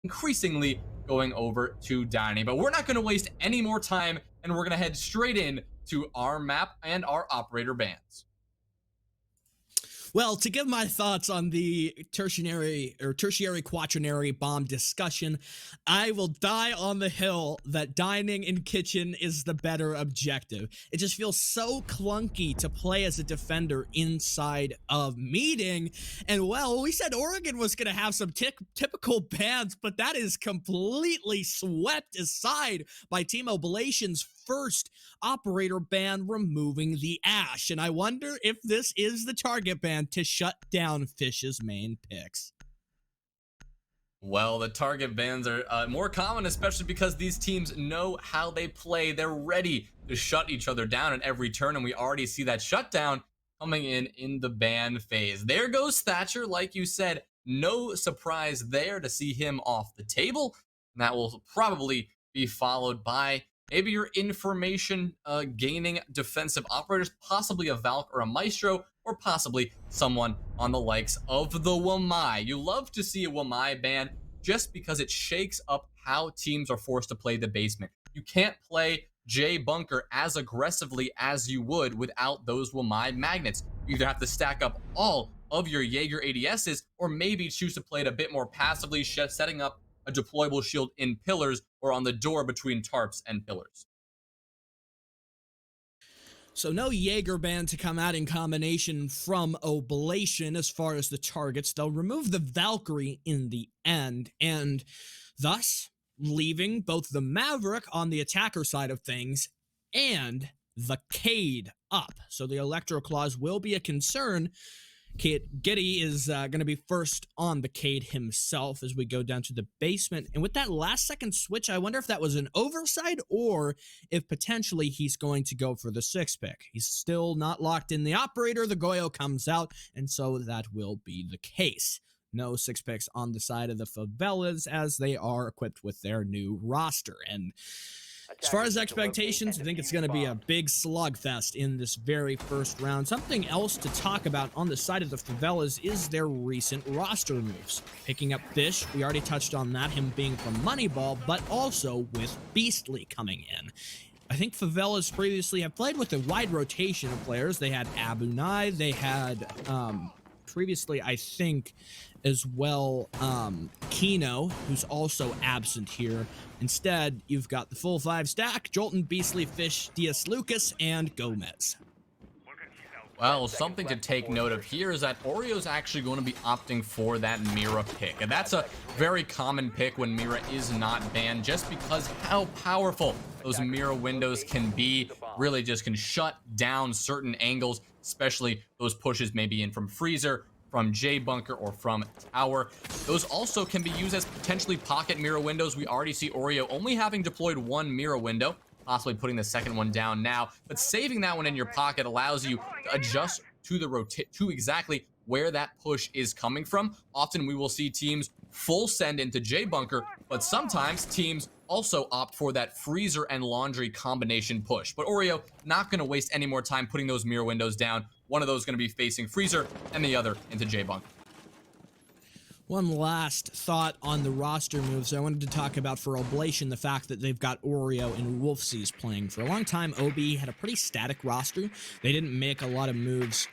increasingly going over to Dynasty. But we're not going to waste any more time, and we're going to head straight in to our map and our operator bans. Well, to give my thoughts on the tertiary quaternary bomb discussion, I will die on the hill that dining in kitchen is the better objective. It just feels so clunky to play as a defender inside of meeting. And well, we said Oregon was going to have some typical bans, but that is completely swept aside by Team Oblation's first operator ban, removing the Ash. And I wonder if this is the target ban to shut down Fish's main picks. Well, the target bans are more common, especially because these teams know how they play. They're ready to shut each other down at every turn, and we already see that shutdown coming in the ban phase. There goes Thatcher, like you said. No surprise there to see him off the table. And that will probably be followed by maybe your information gaining defensive operators, possibly a Valk or a Maestro, or possibly someone on the likes of the Wamai. You love to see a Wamai ban just because it shakes up how teams are forced to play the basement. You can't play J Bunker as aggressively as you would without those Wamai magnets. You either have to stack up all of your Jaeger ADSs, or maybe choose to play it a bit more passively, setting up a deployable shield in pillars or on the door between tarps and pillars. So no Jaeger ban to come out in combination from Oblation as far as the targets. They'll remove the Valkyrie in the end, and thus leaving both the Maverick on the attacker side of things and the Cade up. So the Electro Claws will be a concern. Giddy is going to be first on the Cade himself as we go down to the basement. And with that last second switch, I wonder if that was an oversight or if potentially he's going to go for the 6th pick. He's still not locked in the operator. The Goyo comes out, and so that will be the case. No 6 picks on the side of the Favelas as they are equipped with their new roster. And as far as expectations, I think it's going to be a big slugfest in this very first round. Something else to talk about on the side of the Favelas is their recent roster moves. Picking up Fish, we already touched on that, him being from Moneyball, but also with Beastly coming in. I think Favelas previously have played with a wide rotation of players. They had Abunai, they had previously, I think, as well, Kino, who's also absent here. Instead, you've got the full 5 stack: Jolton, Beastly, Fish, Diaz Lucas, and Gomez. Well, something to take note of here is that Oreo's actually going to be opting for that Mira pick. And that's a very common pick when Mira is not banned, just because how powerful those Mira windows can be. Really just can shut down certain angles, especially those pushes maybe in from Freezer, from J Bunker, or from Tower. Those also can be used as potentially pocket mirror windows. We already see Oreo only having deployed 1 mirror window, possibly putting the 2nd one down now, but saving that one in your pocket allows you to adjust to to exactly where that push is coming from. Often we will see teams full send into J Bunker, but sometimes teams also opt for that Freezer and Laundry combination push. But Oreo not going to waste any more time putting those mirror windows down. One of those going to be facing Freezer, and the other into J Bunker. One last thought on the roster moves. I wanted to talk about for Oblation the fact that they've got Oreo and Wolfsies playing. For a long time, OB had a pretty static roster. They didn't make a lot of moves.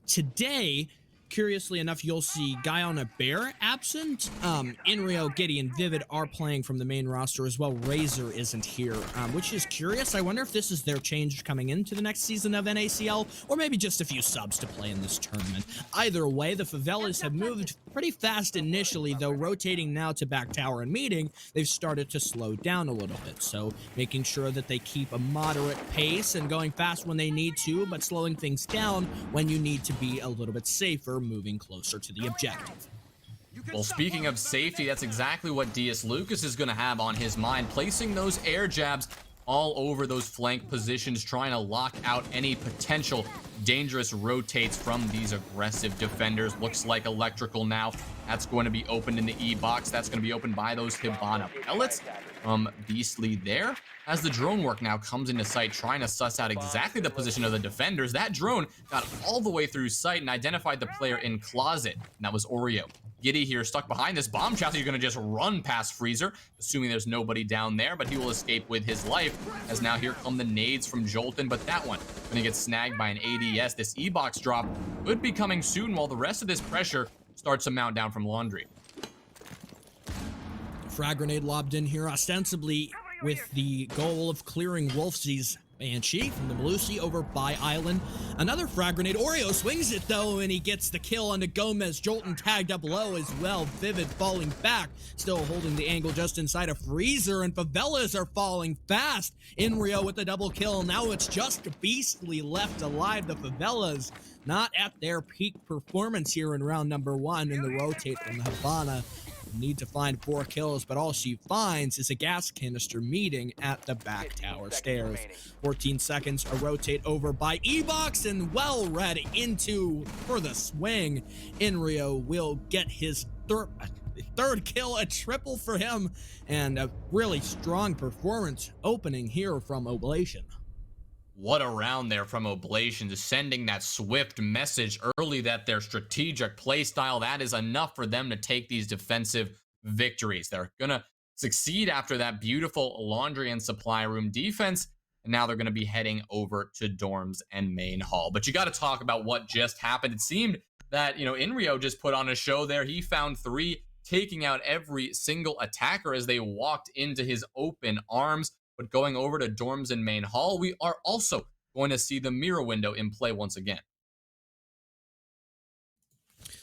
Today, curiously enough, you'll see Guy on a Bear absent. Inrio, Giddy, and Vivid are playing from the main roster as well. Razor isn't here, which is curious. I wonder if this is their change coming into the next season of NACL, or maybe just a few subs to play in this tournament. Either way, the Favelas have moved pretty fast initially, though rotating now to back tower and meeting, they've started to slow down a little bit. So making sure that they keep a moderate pace and going fast when they need to, but slowing things down when you need to be a little bit safer, moving closer to the objective. Well, speaking of safety, that's exactly what Diaz Lucas is going to have on his mind, placing those air jabs all over those flank positions, trying to lock out any potential dangerous rotates from these aggressive defenders. Looks like electrical now. That's going to be opened in the E-box. That's going to be opened by those Hibana pellets. Beastly there. As the drone work now comes into sight, trying to suss out exactly the position of the defenders. That drone got all the way through sight and identified the player in closet, and that was Oreo. Giddy here stuck behind this bomb chassis. He's going to just run past Freezer, assuming there's nobody down there, but he will escape with his life, as now here come the nades from Jolton, but that one going to get snagged by an ADS. This E-box drop could be coming soon while the rest of this pressure starts to mount down from Laundry. Frag grenade lobbed in here, ostensibly with the goal of clearing Wolfsy's Banshee from the Melusi over by Island. Another frag grenade. Oreo swings it though, and he gets the kill onto Gomez. Jolton tagged up low as well. Vivid falling back, still holding the angle just inside of Freezer, and Favelas are falling fast. Inrio with the double kill. Now it's just Beastly left alive. The Favelas not at their peak performance here in round number 1 in the rotate from the Habana. Need to find 4 kills, but all she finds is a gas canister meeting at the back tower stairs. 14 seconds, a rotate over by E-Box, and well read into for the swing. Inrio will get his third kill, a triple for him, and a really strong performance opening here from Oblation. What a round there from Oblation, just sending that swift message early that their strategic playstyle, that is enough for them to take these defensive victories. They're going to succeed after that beautiful laundry and supply room defense, and now they're going to be heading over to dorms and main hall. But you got to talk about what just happened. It seemed that, Inrio just put on a show there. He found 3, taking out every single attacker as they walked into his open arms. But going over to dorms and main hall, we are also going to see the mirror window in play once again.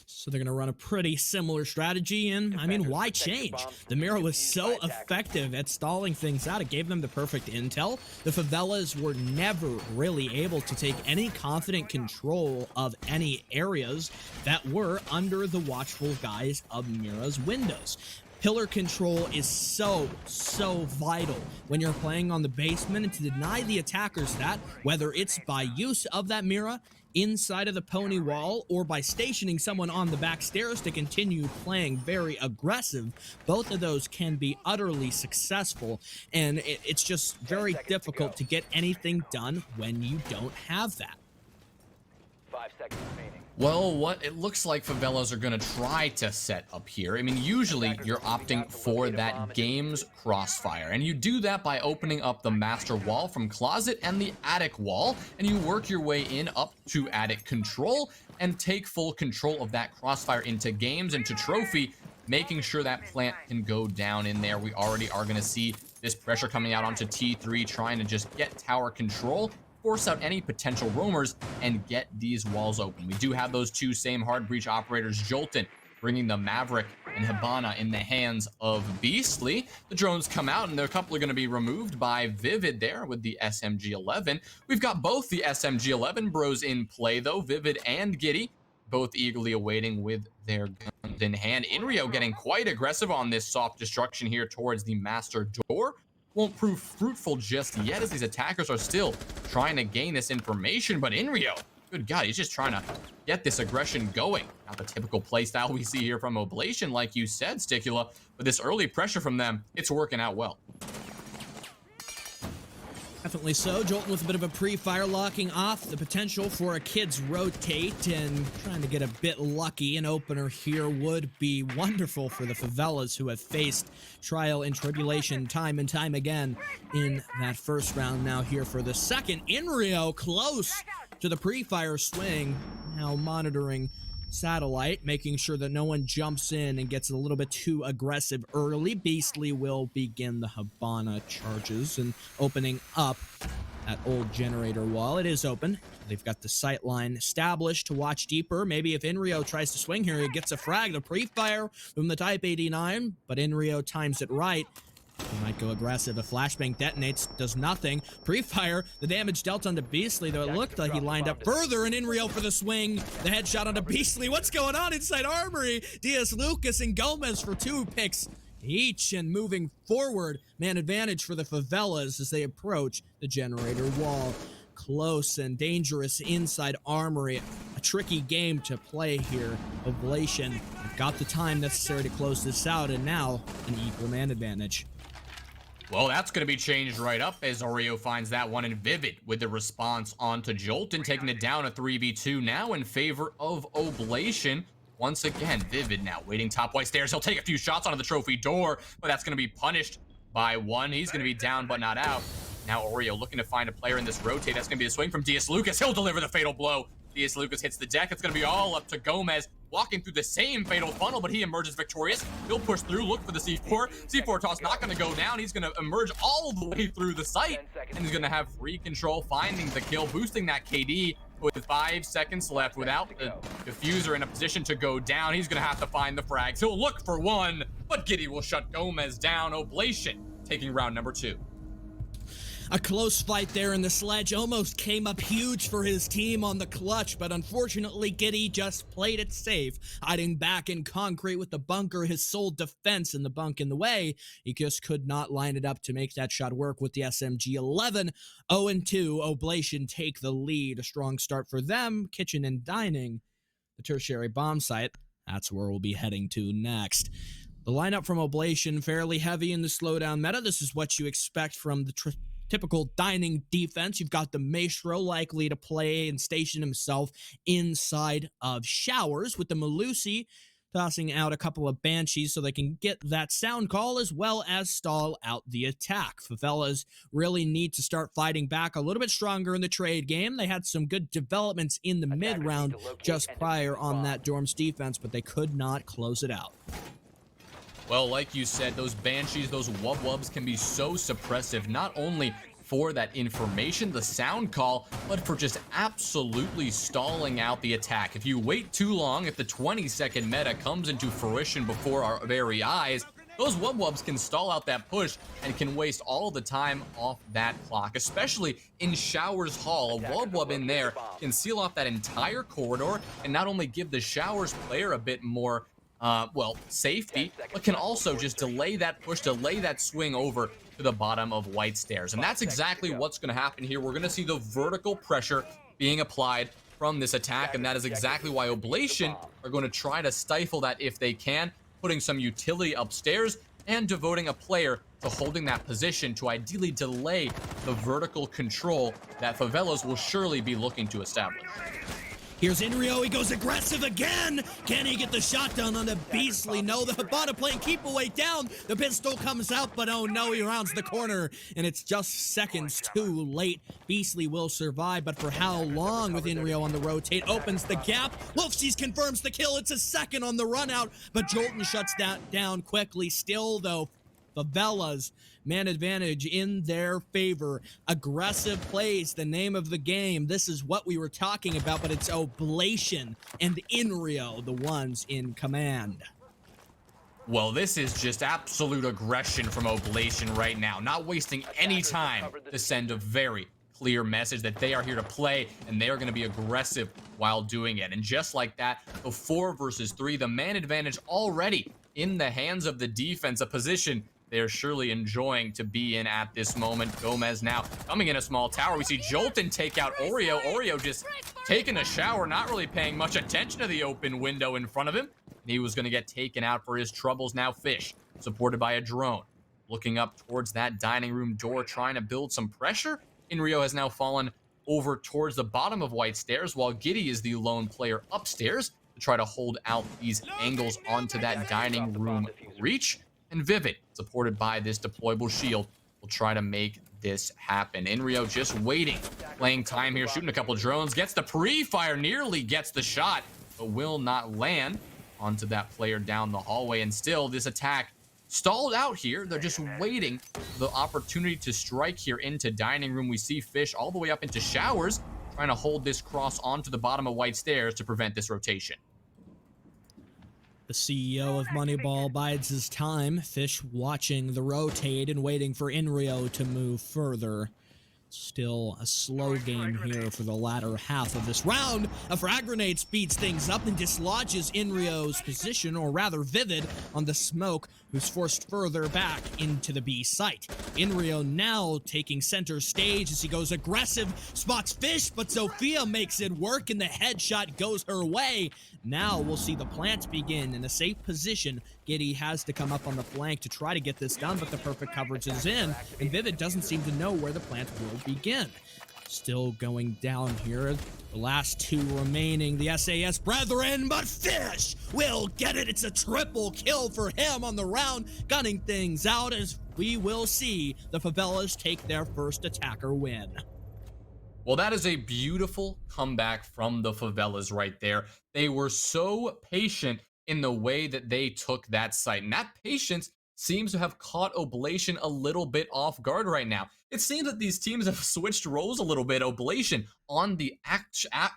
So they're going to run a pretty similar strategy, and I mean, why change? The mirror was so effective at stalling things out. It gave them the perfect intel. The Favelas were never really able to take any confident control of any areas that were under the watchful guise of Mira's windows. Pillar control is so vital when you're playing on the basement, and to deny the attackers that, whether it's by use of that Mira inside of the pony wall or by stationing someone on the back stairs to continue playing very aggressive, both of those can be utterly successful, and it's just very difficult to get anything done when you don't have that. 5 seconds remaining. Well, what it looks like Favelas are going to try to set up here. I mean, usually you're opting for that game's crossfire, and you do that by opening up the master wall from closet and the attic wall, and you work your way in up to attic control and take full control of that crossfire into games, into trophy, making sure that plant can go down in there. We already are going to see this pressure coming out onto T3, trying to just get tower control, force out any potential roamers, and get these walls open. We do have those 2 same hard breach operators, Jolton bringing the Maverick and Habana in the hands of Beastly. The drones come out, and a couple are going to be removed by Vivid there with the SMG-11. We've got both the SMG-11 bros in play, though, Vivid and Giddy, both eagerly awaiting with their guns in hand. Inrio getting quite aggressive on this soft destruction here towards the master door. Won't prove fruitful just yet, as these attackers are still trying to gain this information, but Inrio, good God, he's just trying to get this aggression going. Not the typical playstyle we see here from Oblation, like you said, Sticula, but this early pressure from them, it's working out well. Definitely so. Jolton with a bit of a pre-fire, locking off the potential for a kid's rotate and trying to get a bit lucky. An opener here would be wonderful for the Favelas, who have faced trial and tribulation time and time again in that first round. Now here for the second. Inrio close to the pre-fire swing, now monitoring satellite, making sure that no one jumps in and gets a little bit too aggressive early. Beastly will begin the Habana charges and opening up that old generator wall. It is open. They've got the sight line established to watch deeper. Maybe if Inrio tries to swing here, he gets a frag, the pre-fire from the Type 89, but Inrio times it right. He might go aggressive. A flashbang detonates, does nothing. Pre-fire, the damage dealt onto Beastly, though it looked like he lined up further, and Inrio for the swing. The headshot onto Beastly. What's going on inside Armory? Diaz Lucas and Gomez for 2 picks each, and moving forward. Man advantage for the Favelas as they approach the generator wall. Close and dangerous inside Armory. A tricky game to play here. Oblation got the time necessary to close this out, and now an equal man advantage. Well, that's going to be changed right up as Oreo finds that one in Vivid with the response onto Jolton, taking it down a 3v2 now in favor of Oblation. once again. Vivid now waiting top white stairs. He'll take a few shots onto the trophy door, but that's going to be punished by one. He's going to be down but not out. Now Oreo looking to find a player in this rotate. That's going to be a swing from Dias Lucas. He'll deliver the fatal blow. Dias Lucas hits the deck. It's going to be all up to Gomez, walking through the same fatal funnel, but he emerges victorious. He'll push through, look for the C4. C4 toss not going to go down. He's going to emerge all the way through the site, and he's going to have free control, finding the kill, boosting that KD with 5 seconds left without the diffuser in a position to go down. He's going to have to find the frags. He'll look for one, but Giddy will shut Gomez down. Oblation taking round number 2. A close fight there, and the Sledge almost came up huge for his team on the clutch, but unfortunately Giddy just played it safe, hiding back in concrete with the bunker, his sole defense in the bunk in the way. He just could not line it up to make that shot work with the SMG 11. 0-2, Oblation take the lead. A strong start for them. Kitchen and Dining, the tertiary bomb site, that's where we'll be heading to next. The lineup from Oblation, fairly heavy in the slowdown meta. This is what you expect from the typical Dining defense. You've got the Maestro likely to play and station himself inside of Showers, with the Malusi tossing out a couple of Banshees so they can get that sound call as well as stall out the attack. Favelas really need to start fighting back a little bit stronger in the trade game. They had some good developments in the mid-round just prior on that Dorm's defense, but they could not close it out. Well, like you said, those Banshees, those Wub-Wubs can be so suppressive, not only for that information, the sound call, but for just absolutely stalling out the attack. If you wait too long, if the 20-second meta comes into fruition before our very eyes, those Wub-Wubs can stall out that push and can waste all the time off that clock, especially in Showers Hall. A Wub-Wub in there can seal off that entire corridor and not only give the Showers player a bit more safety, but can also just delay that push, delay that swing over to the bottom of white stairs. And that's exactly what's going to happen here. We're going to see the vertical pressure being applied from this attack, and that is exactly why Oblation are going to try to stifle that if they can, putting some utility upstairs and devoting a player to holding that position to ideally delay the vertical control that Favelas will surely be looking to establish. Here's Inrio, he goes aggressive again. Can he get the shot down on the Beastly? No, the Habana playing keep away down. The pistol comes out, but oh no, he rounds the corner, and it's just seconds too late. Beastly will survive, but for how long with Inrio on the rotate? Opens the gap. Wolfsies confirms the kill. It's a second on the run out, but Jolton shuts that down quickly. Still, though, Favelas, man advantage in their favor. Aggressive plays, the name of the game. This is what we were talking about, but it's Oblation and Inrio, the ones in command. Well, this is just absolute aggression from Oblation right now, not wasting any time to send a very clear message that they are here to play and they are going to be aggressive while doing it. And just like that, the 4 versus 3, the man advantage already in the hands of the defense, a position they're surely enjoying to be in at this moment. Gomez now coming in a small tower. We see Jolton take out Oreo. Oreo just taking a shower, not really paying much attention to the open window in front of him. He was going to get taken out for his troubles. Now Fish, supported by a drone, looking up towards that dining room door, trying to build some pressure. Inrio has now fallen over towards the bottom of white stairs, while Giddy is the lone player upstairs to try to hold out these angles onto that dining room reach. And Vivid, supported by this deployable shield, will try to make this happen. Inrio just waiting, playing time here, shooting a couple drones, gets the pre-fire, nearly gets the shot, but will not land onto that player down the hallway. And still, this attack stalled out here. They're just waiting for the opportunity to strike here into dining room. We see Fish all the way up into Showers, trying to hold this cross onto the bottom of white stairs to prevent this rotation. The CEO of Moneyball bides his time, Fish watching the rotate and waiting for Inrio to move further. Still a slow game here for the latter half of this round. A frag grenade speeds things up and dislodges Inrio's position, or rather Vivid, on the smoke, who's forced further back into the B site. Inrio now taking center stage as he goes aggressive, spots Fish, but Sophia makes it work and the headshot goes her way. Now we'll see the plant begin in a safe position. Giddy has to come up on the flank to try to get this done, but the perfect coverage is in, and Vivid doesn't seem to know where the plant will begin. Still going down here. The last two remaining, the SAS brethren, but Fish will get it. It's a triple kill for him on the round, gunning things out as we will see the Favelas take their first attacker win. Well, that is a beautiful comeback from the Favelas right there. They were so patient in the way that they took that site, and that patience seems to have caught Oblation a little bit off guard right now. It seems that these teams have switched roles a little bit. Oblation on the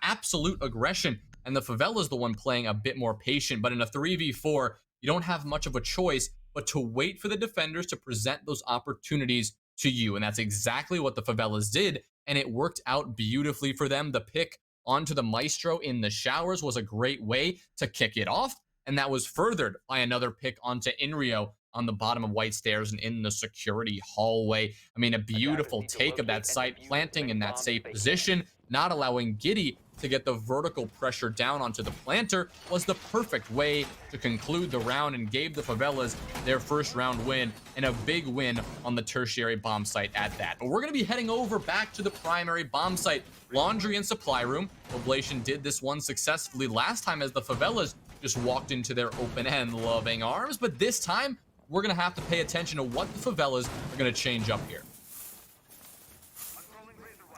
absolute aggression, and the Favelas the one playing a bit more patient. But in a 3v4, you don't have much of a choice but to wait for the defenders to present those opportunities to you, and that's exactly what the Favelas did, and it worked out beautifully for them. The pick onto the Maestro in the showers was a great way to kick it off, and that was furthered by another pick onto Inrio on the bottom of White Stairs and in the security hallway. I mean, a beautiful take of that site, planting in that safe position, not allowing Giddy to get the vertical pressure down onto the planter was the perfect way to conclude the round and gave the Favelas their first round win and a big win on the tertiary bomb site at that. But we're going to be heading over back to the primary bomb site, laundry and supply room. Oblation did this one successfully last time as the Favelas just walked into their open and loving arms, but this time we're going to have to pay attention to what the Favelas are going to change up here.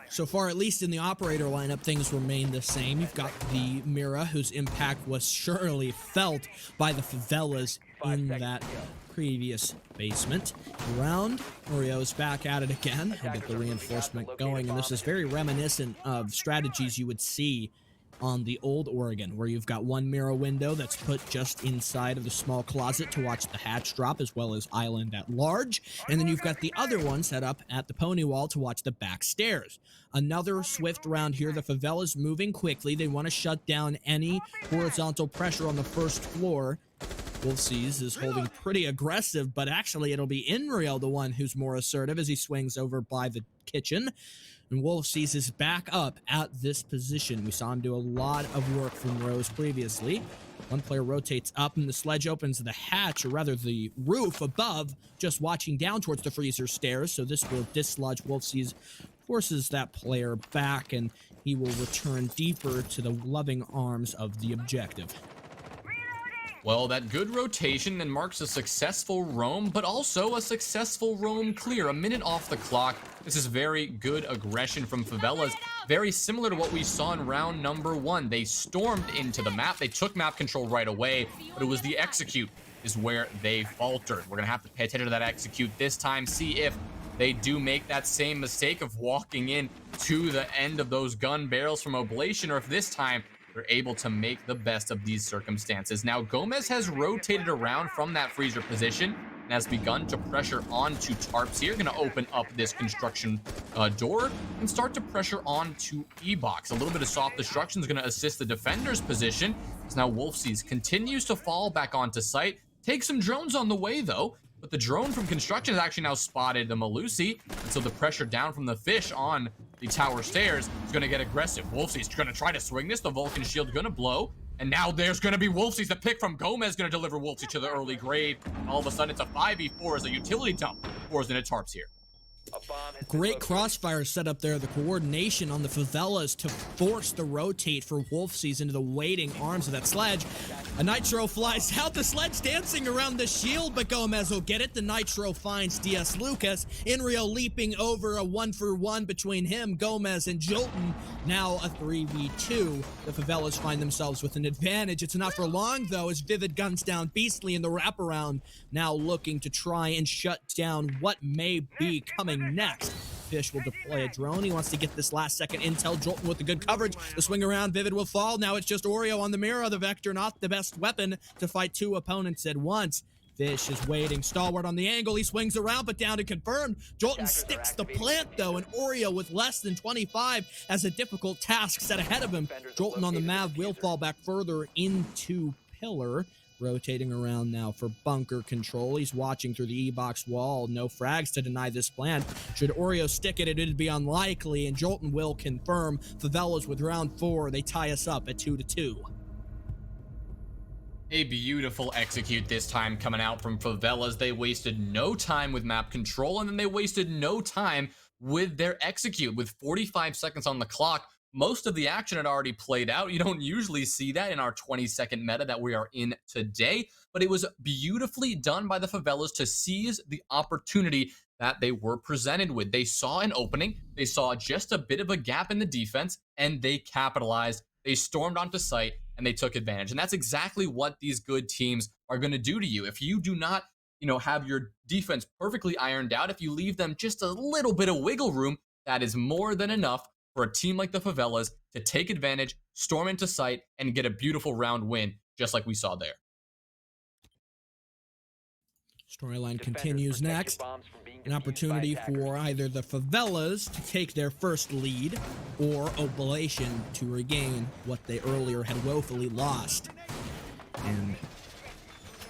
So far, at least in the operator lineup, things remain the same. You've got the Mira, whose impact was surely felt by the Favelas in that previous basement. Round, Orio's back at it again. He'll get the reinforcement going, and this is very reminiscent of strategies you would see on the old Oregon, where you've got one mirror window that's put just inside of the small closet to watch the hatch drop, as well as island at large, and then you've got the other one set up at the pony wall to watch the back stairs. Another swift round here. The Favelas moving quickly. They want to shut down any horizontal pressure on the first floor. Wolfseas is holding pretty aggressive, but actually it'll be Inreal the one who's more assertive as he swings over by the kitchen. And Wolfseas is back up at this position. We saw him do a lot of work from Rose previously. One player rotates up and the sledge opens the hatch, or rather the roof above, just watching down towards the freezer stairs. So this will dislodge Wolfseas, forces that player back, and he will return deeper to the loving arms of the objective. Well, that good rotation and marks a successful roam, but also a successful roam clear. A minute off the clock. This is very good aggression from Favelas. Very similar to what we saw in round number 1. They stormed into the map. They took map control right away, but it was the execute is where they faltered. We're going to have to pay attention to that execute this time, see if they do make that same mistake of walking in to the end of those gun barrels from Oblation, or if this time they're able to make the best of these circumstances. Now, Gomez has rotated around from that freezer position and has begun to pressure onto tarps here. Going to open up this construction door and start to pressure onto E-Box. A little bit of soft destruction is going to assist the defender's position. As now Wolfseas continues to fall back onto site. Take some drones on the way, though. But the drone from construction has actually now spotted the Malusi, and so the pressure down from the fish on the tower stairs is going to get aggressive. Wolfseas going to try to swing this. The Vulcan shield going to blow, and now there's going to be Wolfseas. The pick from Gomez going to deliver Wolfseas to the early grave. And all of a sudden, it's a 5v4 as a utility dump pours into tarps here. Great crossfire set up there. The coordination on the Favelas to force the rotate for Wolfseas into the waiting arms of that sledge. A Nitro flies out. The sledge dancing around the shield, but Gomez will get it. The Nitro finds DS Lucas. Inrio leaping over, a 1-for-1 between him, Gomez, and Jolton. Now a 3v2. The Favelas find themselves with an advantage. It's not for long, though, as Vivid guns down Beastly in the wraparound, now looking to try and shut down what may be coming next. Fish will deploy a drone. He wants to get this last second intel. Jolton with the good coverage. The swing around. Vivid will fall. Now it's just Oreo on the mirror. The Vector, not the best weapon to fight two opponents at once. Fish is waiting. Stalwart on the angle. He swings around, but down and confirmed. Jolton sticks the plant, though, and Oreo with less than 25 has a difficult task set ahead of him. Jolton on the Mav will fall back further into pillar. Rotating around now for bunker control. He's watching through the E-Box wall. No frags to deny this plan. Should Oreo stick it, it'd be unlikely, and Jolton will confirm. Favelas with round 4. They tie us up at 2-2. A beautiful execute this time coming out from Favelas. They wasted no time with map control, and then they wasted no time with their execute. With 45 seconds on the clock, most of the action had already played out. You don't usually see that in our 20-second meta that we are in today, but it was beautifully done by the Favelas to seize the opportunity that they were presented with. They saw an opening, they saw just a bit of a gap in the defense, and they capitalized. They stormed onto site and they took advantage. And that's exactly what these good teams are going to do to you. If you do not, have your defense perfectly ironed out, if you leave them just a little bit of wiggle room, that is more than enough for a team like the Favelas to take advantage, storm into site, and get a beautiful round win, just like we saw there. Storyline continues next. An opportunity for either the Favelas to take their first lead or Oblation to regain what they earlier had woefully lost. And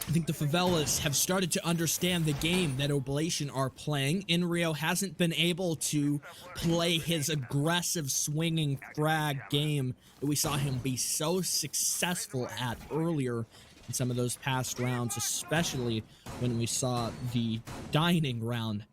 I think the Favelas have started to understand the game that Oblation are playing. Inrio hasn't been able to play his aggressive swinging frag game that we saw him be so successful at earlier in some of those past rounds, especially when we saw the dining round.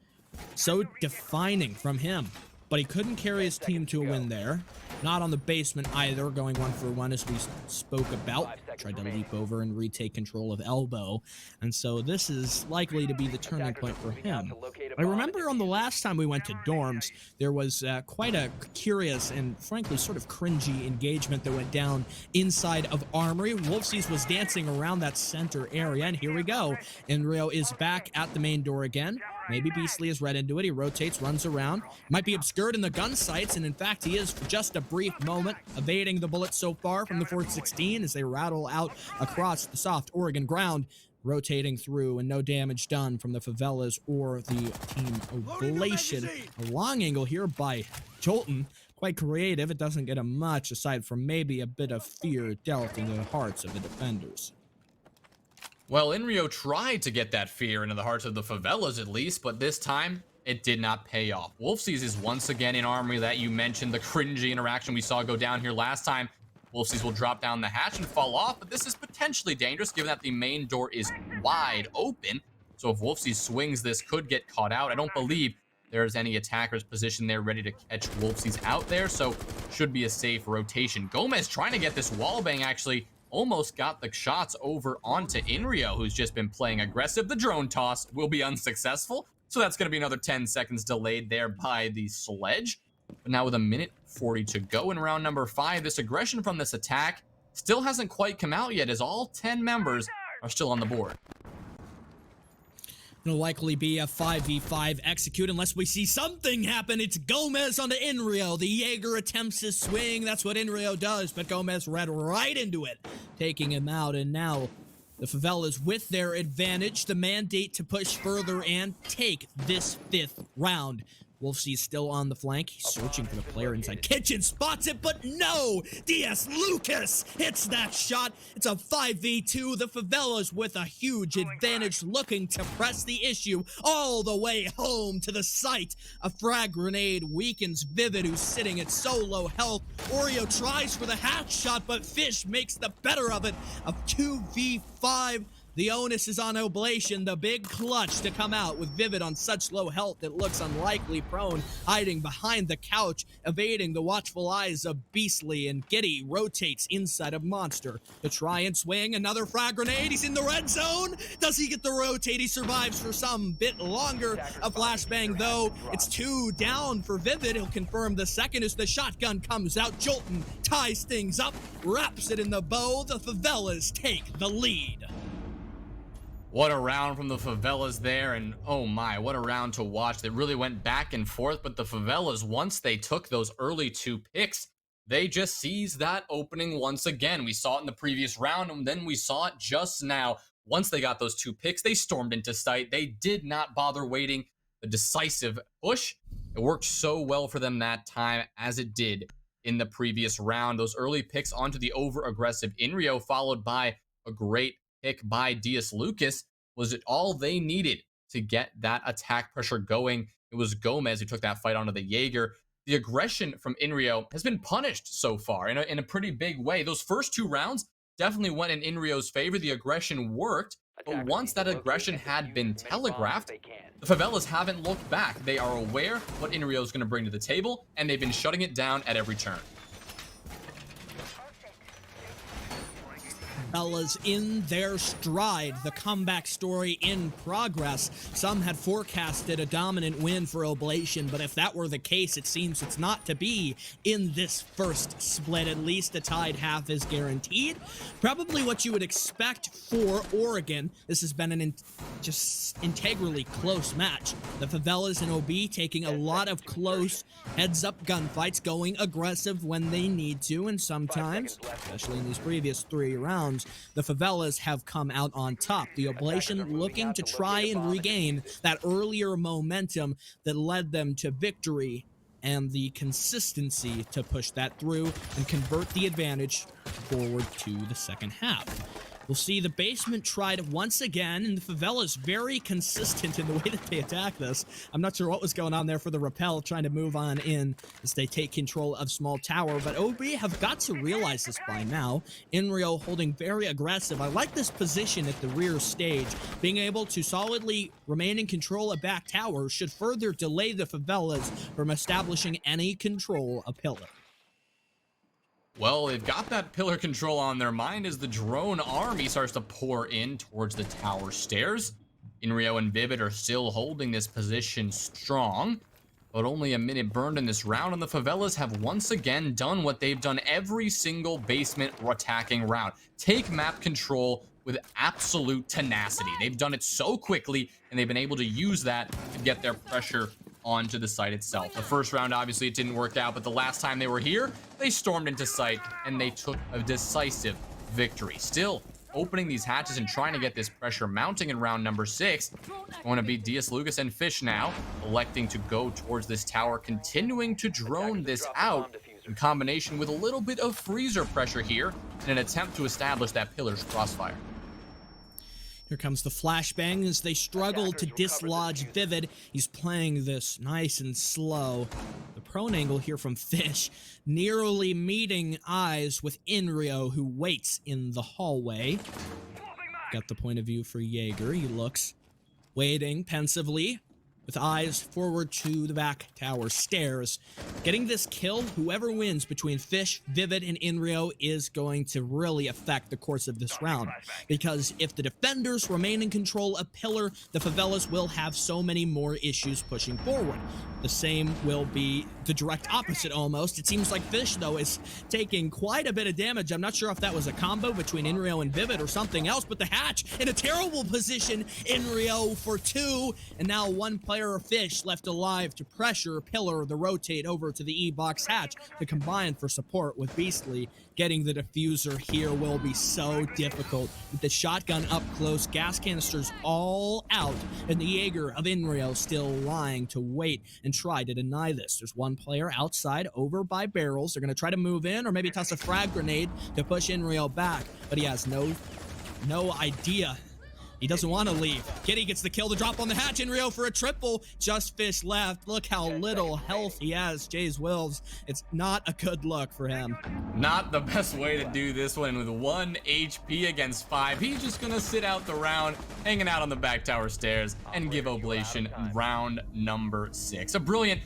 So defining from him, but he couldn't carry his team to a win there. Not on the basement either, going 1-for-1 as we spoke about. Tried to leap over and retake control of elbow, and so this is likely to be the turning point for him. I remember on the last time we went to dorms, there was quite a curious and frankly sort of cringy engagement that went down inside of Armory. Wolfsies was dancing around that center area, and here we go. Inrio is back at the main door again. Maybe Beastly is read into it. He rotates, runs around. Might be obscured in the gun sights, and in fact, he is for just a brief moment, evading the bullets so far from the 416 as they rattle out across the soft Oregon ground, rotating through, and no damage done from the Favelas or the team Oblation. A long angle here by Jolton. Quite creative. It doesn't get him much aside from maybe a bit of fear dealt in the hearts of the defenders. Well, Inrio tried to get that fear into the hearts of the Favelas at least, but this time it did not pay off. Wolfsies is once again in Armory that you mentioned, the cringy interaction we saw go down here last time. Wolfsies will drop down the hatch and fall off, but this is potentially dangerous given that the main door is wide open. So if Wolfsies swings, this could get caught out. I don't believe there's any attackers positioned there ready to catch Wolfsies out there, so should be a safe rotation. Gomez trying to get this wallbang, actually almost got the shots over onto Inrio, who's just been playing aggressive. The drone toss will be unsuccessful, so that's going to be another 10 seconds delayed there by the sledge. But now with 1:40 to go in round number 5, this aggression from this attack still hasn't quite come out yet, as all 10 members are still on the board. It'll likely be a 5v5 execute unless we see something happen. It's Gomez on the Inrio. The Jaeger attempts his swing. That's what Inrio does, but Gomez read right into it, taking him out. And now the Favelas with their advantage, the mandate to push further and take this 5th round. Wolfsey is still on the flank. He's searching for the player inside kitchen, spots it, but no! DS Lucas hits that shot. It's a 5v2. The Favelas with a huge advantage, looking to press the issue all the way home to the site. A frag grenade weakens Vivid, who's sitting at so low health. Oreo tries for the hatch shot, but Fish makes the better of it. A 2v5. The onus is on Oblation, the big clutch to come out with Vivid on such low health it looks unlikely, prone, hiding behind the couch, evading the watchful eyes of Beastly, and Giddy rotates inside of Monster to try and swing another frag grenade. He's in the red zone. Does he get the rotate? He survives for some bit longer. A flashbang though. It's 2 down for Vivid. He'll confirm the second as the shotgun comes out. Jolton ties things up, wraps it in the bow. The Favelas take the lead. What a round from the Favelas there, and oh my, what a round to watch. That really went back and forth, but the Favelas, once they took those early 2 picks, they just seized that opening once again. We saw it in the previous round, and then we saw it just now. Once they got those 2 picks, they stormed into sight. They did not bother waiting. The decisive push, it worked so well for them that time, as it did in the previous round. Those early picks onto the over-aggressive Inrio, followed by a great pick by DS Lucas, was it all they needed to get that attack pressure going. It was Gomez who took that fight onto the Jaeger. The aggression from Inrio has been punished so far in a pretty big way. Those first 2 rounds definitely went in Inrio's favor. The aggression worked, but once that aggression had been telegraphed, The Favelas haven't looked back. They are aware what Inrio is going to bring to the table, and they've been shutting it down at every turn. Favelas in their stride, the comeback story in progress. Some had forecasted a dominant win for Oblation, but if that were the case, it seems it's not to be in this first split. At least a tied half is guaranteed. Probably what you would expect for Oregon. This has been an just integrally close match. The Favelas and OB taking a lot of close heads-up gunfights, going aggressive when they need to, and sometimes, especially in these previous 3 rounds, the Favelas have come out on top. The Oblation looking to try and regain that earlier momentum that led them to victory and the consistency to push that through and convert the advantage forward to the second half. We'll see the basement tried once again, and the Favelas very consistent in the way that they attack this. I'm not sure what was going on there for the rappel, trying to move on in as they take control of small tower, but OB have got to realize this by now. Inrio holding very aggressive. I like this position at the rear stage. Being able to solidly remain in control of back tower should further delay the Favelas from establishing any control of pillar. Well, they've got that pillar control on their mind as the drone army starts to pour in towards the tower stairs. Inrio and Vivid are still holding this position strong, but only a minute burned in this round, and the Favelas have once again done what they've done every single basement attacking round. Take map control with absolute tenacity. They've done it so quickly, and they've been able to use that to get their pressure onto the site itself. The first round, obviously, it didn't work out, but the last time they were here, they stormed into site, and they took a decisive victory. Still opening these hatches and trying to get this pressure mounting in round number 6. It's going to be Diaz Lucas and Fish now, electing to go towards this tower, continuing to drone this out in combination with a little bit of freezer pressure here in an attempt to establish that pillar's crossfire. Here comes the flashbang as they struggle to dislodge Vivid. He's playing this nice and slow. The prone angle here from Fish, nearly meeting eyes with Inrio, who waits in the hallway. Got the point of view for Jaeger. He looks, waiting pensively, with eyes forward to the back tower stairs. Getting this kill, whoever wins between Fish, Vivid, and Inrio is going to really affect the course of this round. Because if the defenders remain in control of Pillar, the Favelas will have so many more issues pushing forward. The same will be the direct opposite almost. It seems like Fish, though, is taking quite a bit of damage. I'm not sure if that was a combo between Inrio and Vivid or something else, but the hatch in a terrible position. Inrio for 2, and now 1 player of Fish left alive to pressure Pillar the rotate over to the E-box hatch to combine for support with Beastly. Getting the diffuser here will be so difficult with the shotgun up close, gas canisters all out, and the Jaeger of Inrio still lying to wait and try to deny this. There's 1 player outside over by barrels. They're going to try to move in or maybe toss a frag grenade to push Inrio back, but he has no idea. He doesn't want to leave. Kitty gets the kill to drop on the hatch. Inrio for a triple. Just Fish left. Look how little health he has. Jays Wills. It's not a good look for him. Not the best way to do this one with 1 HP against 5. He's just gonna sit out the round, hanging out on the back tower stairs, and give Oblation round number 6. A brilliant,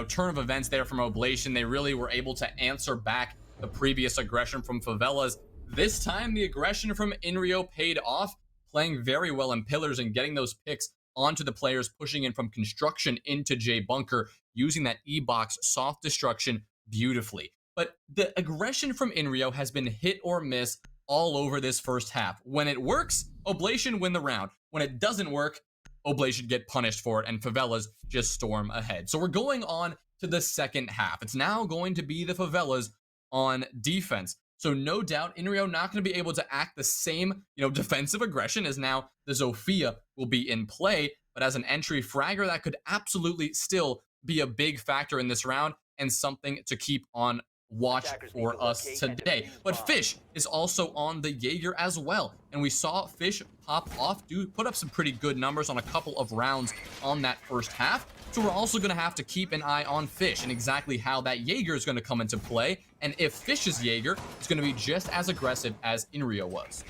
turn of events there from Oblation. They really were able to answer back the previous aggression from Favelas. This time, the aggression from Inrio paid off, playing very well in pillars and getting those picks onto the players pushing in from construction into J Bunker, using that E-box soft destruction beautifully. But the aggression from Inrio has been hit or miss all over this first half. When it works, Oblation win the round. When it doesn't work, Oblation get punished for it, and Favelas just storm ahead. So we're going on to the second half. It's now going to be the Favelas on defense. So no doubt, Inrio not going to be able to act the same, defensive aggression as now the Zofia will be in play. But as an entry fragger, that could absolutely still be a big factor in this round and something to keep on watch for us today. But Fish is also on the Jaeger as well. And we saw Fish pop off, put up some pretty good numbers on a couple of rounds on that first half. So we're also going to have to keep an eye on Fish and exactly how that Jaeger is going to come into play. And if Fish's Jaeger is going to be just as aggressive as Inrio was.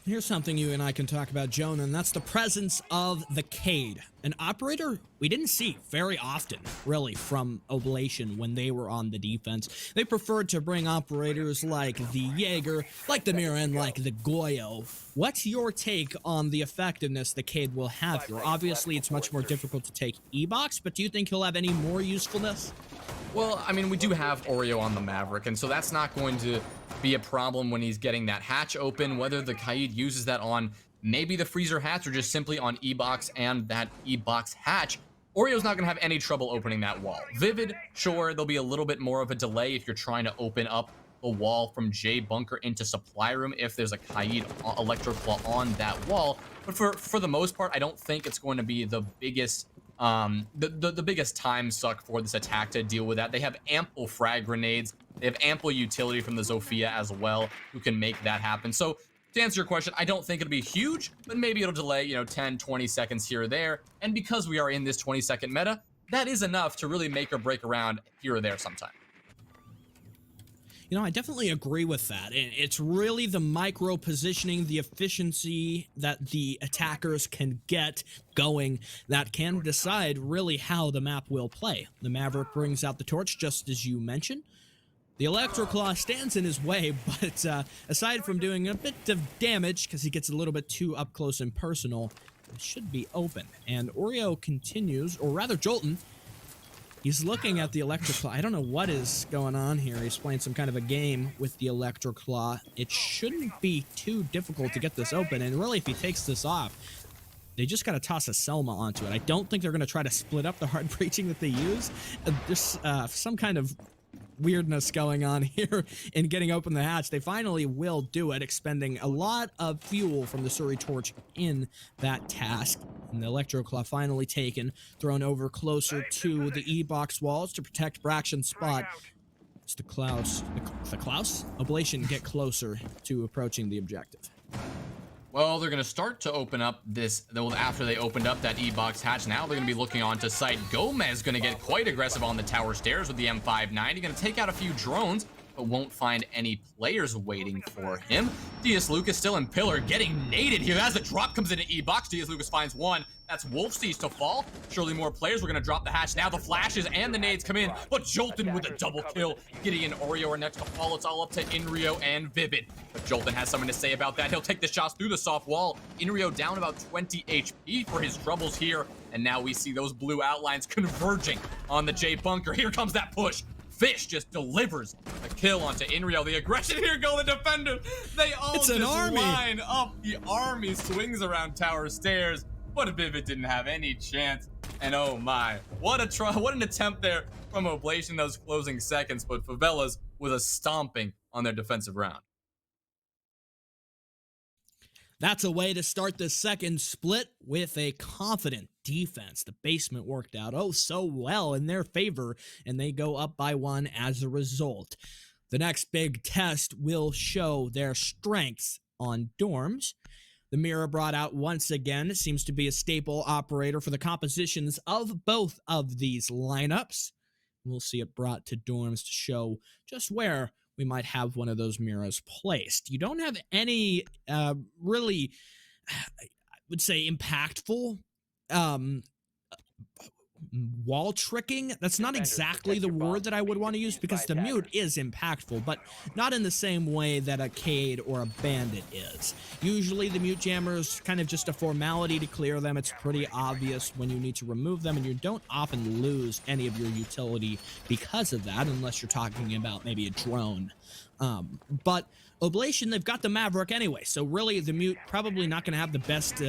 Here's something you and I can talk about, Jonah, and that's the presence of the Cade, an operator we didn't see very often, really, from Oblation when they were on the defense. They preferred to bring operators like the Jaeger, like the Mira, and like the Goyo. What's your take on the effectiveness the Cade will have here? Obviously, it's much more difficult to take E-Box, but do you think he'll have any more usefulness? Well, I mean, we do have Oreo on the Maverick, and so that's not going to be a problem when he's getting that hatch open, whether the Kaid uses that on maybe the freezer hatch or just simply on E-Box and that E-Box hatch. Oreo's not going to have any trouble opening that wall. Vivid, sure, there'll be a little bit more of a delay if you're trying to open up the wall from J bunker into supply room if there's a Kaid Electroclaw on that wall. But for the most part, I don't think it's going to be the biggest the biggest time suck for this attack to deal with that. They have ample frag grenades. They have ample utility from the Zofia as well, who can make that happen. So to answer your question, I don't think it'll be huge, but maybe it'll delay, 10, 20 seconds here or there. And because we are in this 20-second meta, that is enough to really make or break around here or there sometime. I definitely agree with that. It's really the micro positioning, the efficiency that the attackers can get going that can decide really how the map will play. The Maverick brings out the torch, just as you mentioned. The Electroclaw stands in his way, but aside from doing a bit of damage, because he gets a little bit too up close and personal, it should be open. And Oreo continues, or rather Jolton, he's looking at the Electroclaw. I don't know what is going on here. He's playing some kind of a game with the Electroclaw. It shouldn't be too difficult to get this open, and really if he takes this off, they just got to toss a Selma onto it. I don't think they're going to try to split up the hard breaching that they use. There's some kind of weirdness going on here in getting open the hatch. They finally will do it, expending a lot of fuel from the Suri torch in that task. And the Electroclaw finally taken, thrown over closer to the E-Box walls to protect Braction's spot. It's the Klaus. The Klaus? Oblation get closer to approaching the objective. Well, they're going to start to open up this, after they opened up that E-Box hatch. Now they're going to be looking onto site. Gomez going to get quite aggressive on the tower stairs with the M590. Going to take out a few drones, but won't find any players waiting for him. DS Lucas still in pillar, getting naded here as the drop comes into E-Box. DS Lucas finds one. That's Wolfsteez to fall. Surely more players. We're going to drop the hatch now. The flashes and the nades come in, but Jolton with a double kill. Gideon and Oreo are next to fall. It's all up to Inrio and Vivid. But Jolton has something to say about that. He'll take the shots through the soft wall. Inrio down about 20 HP for his troubles here. And now we see those blue outlines converging on the J bunker. Here comes that push. Fish just delivers a kill onto Inrio. The aggression here go the defenders. They all it's just an army. line up. The army swings around tower stairs. But Vivid didn't have any chance. And oh my, what an attempt there from Oblation those closing seconds. But Favelas with a stomping on their defensive round. That's a way to start the second split with a confident defense. The basement worked out oh so well in their favor, and they go up by one as a result. The next big test will show their strengths on dorms. The Mirror brought out once again. It seems to be a staple operator for the compositions of both of these lineups. We'll see it brought to dorms to show just where we might have one of those Mirrors placed. You don't have any really, I would say, impactful wall tricking. That's not exactly the word that I would want to use, because the mute is impactful, but not in the same way that a Cade or a Bandit is. Usually the mute jammer is kind of just a formality to clear them. It's pretty obvious when you need to remove them, and you don't often lose any of your utility because of that, unless you're talking about maybe a drone. But Oblation, they've got the Maverick anyway, so really the mute probably not going to have the best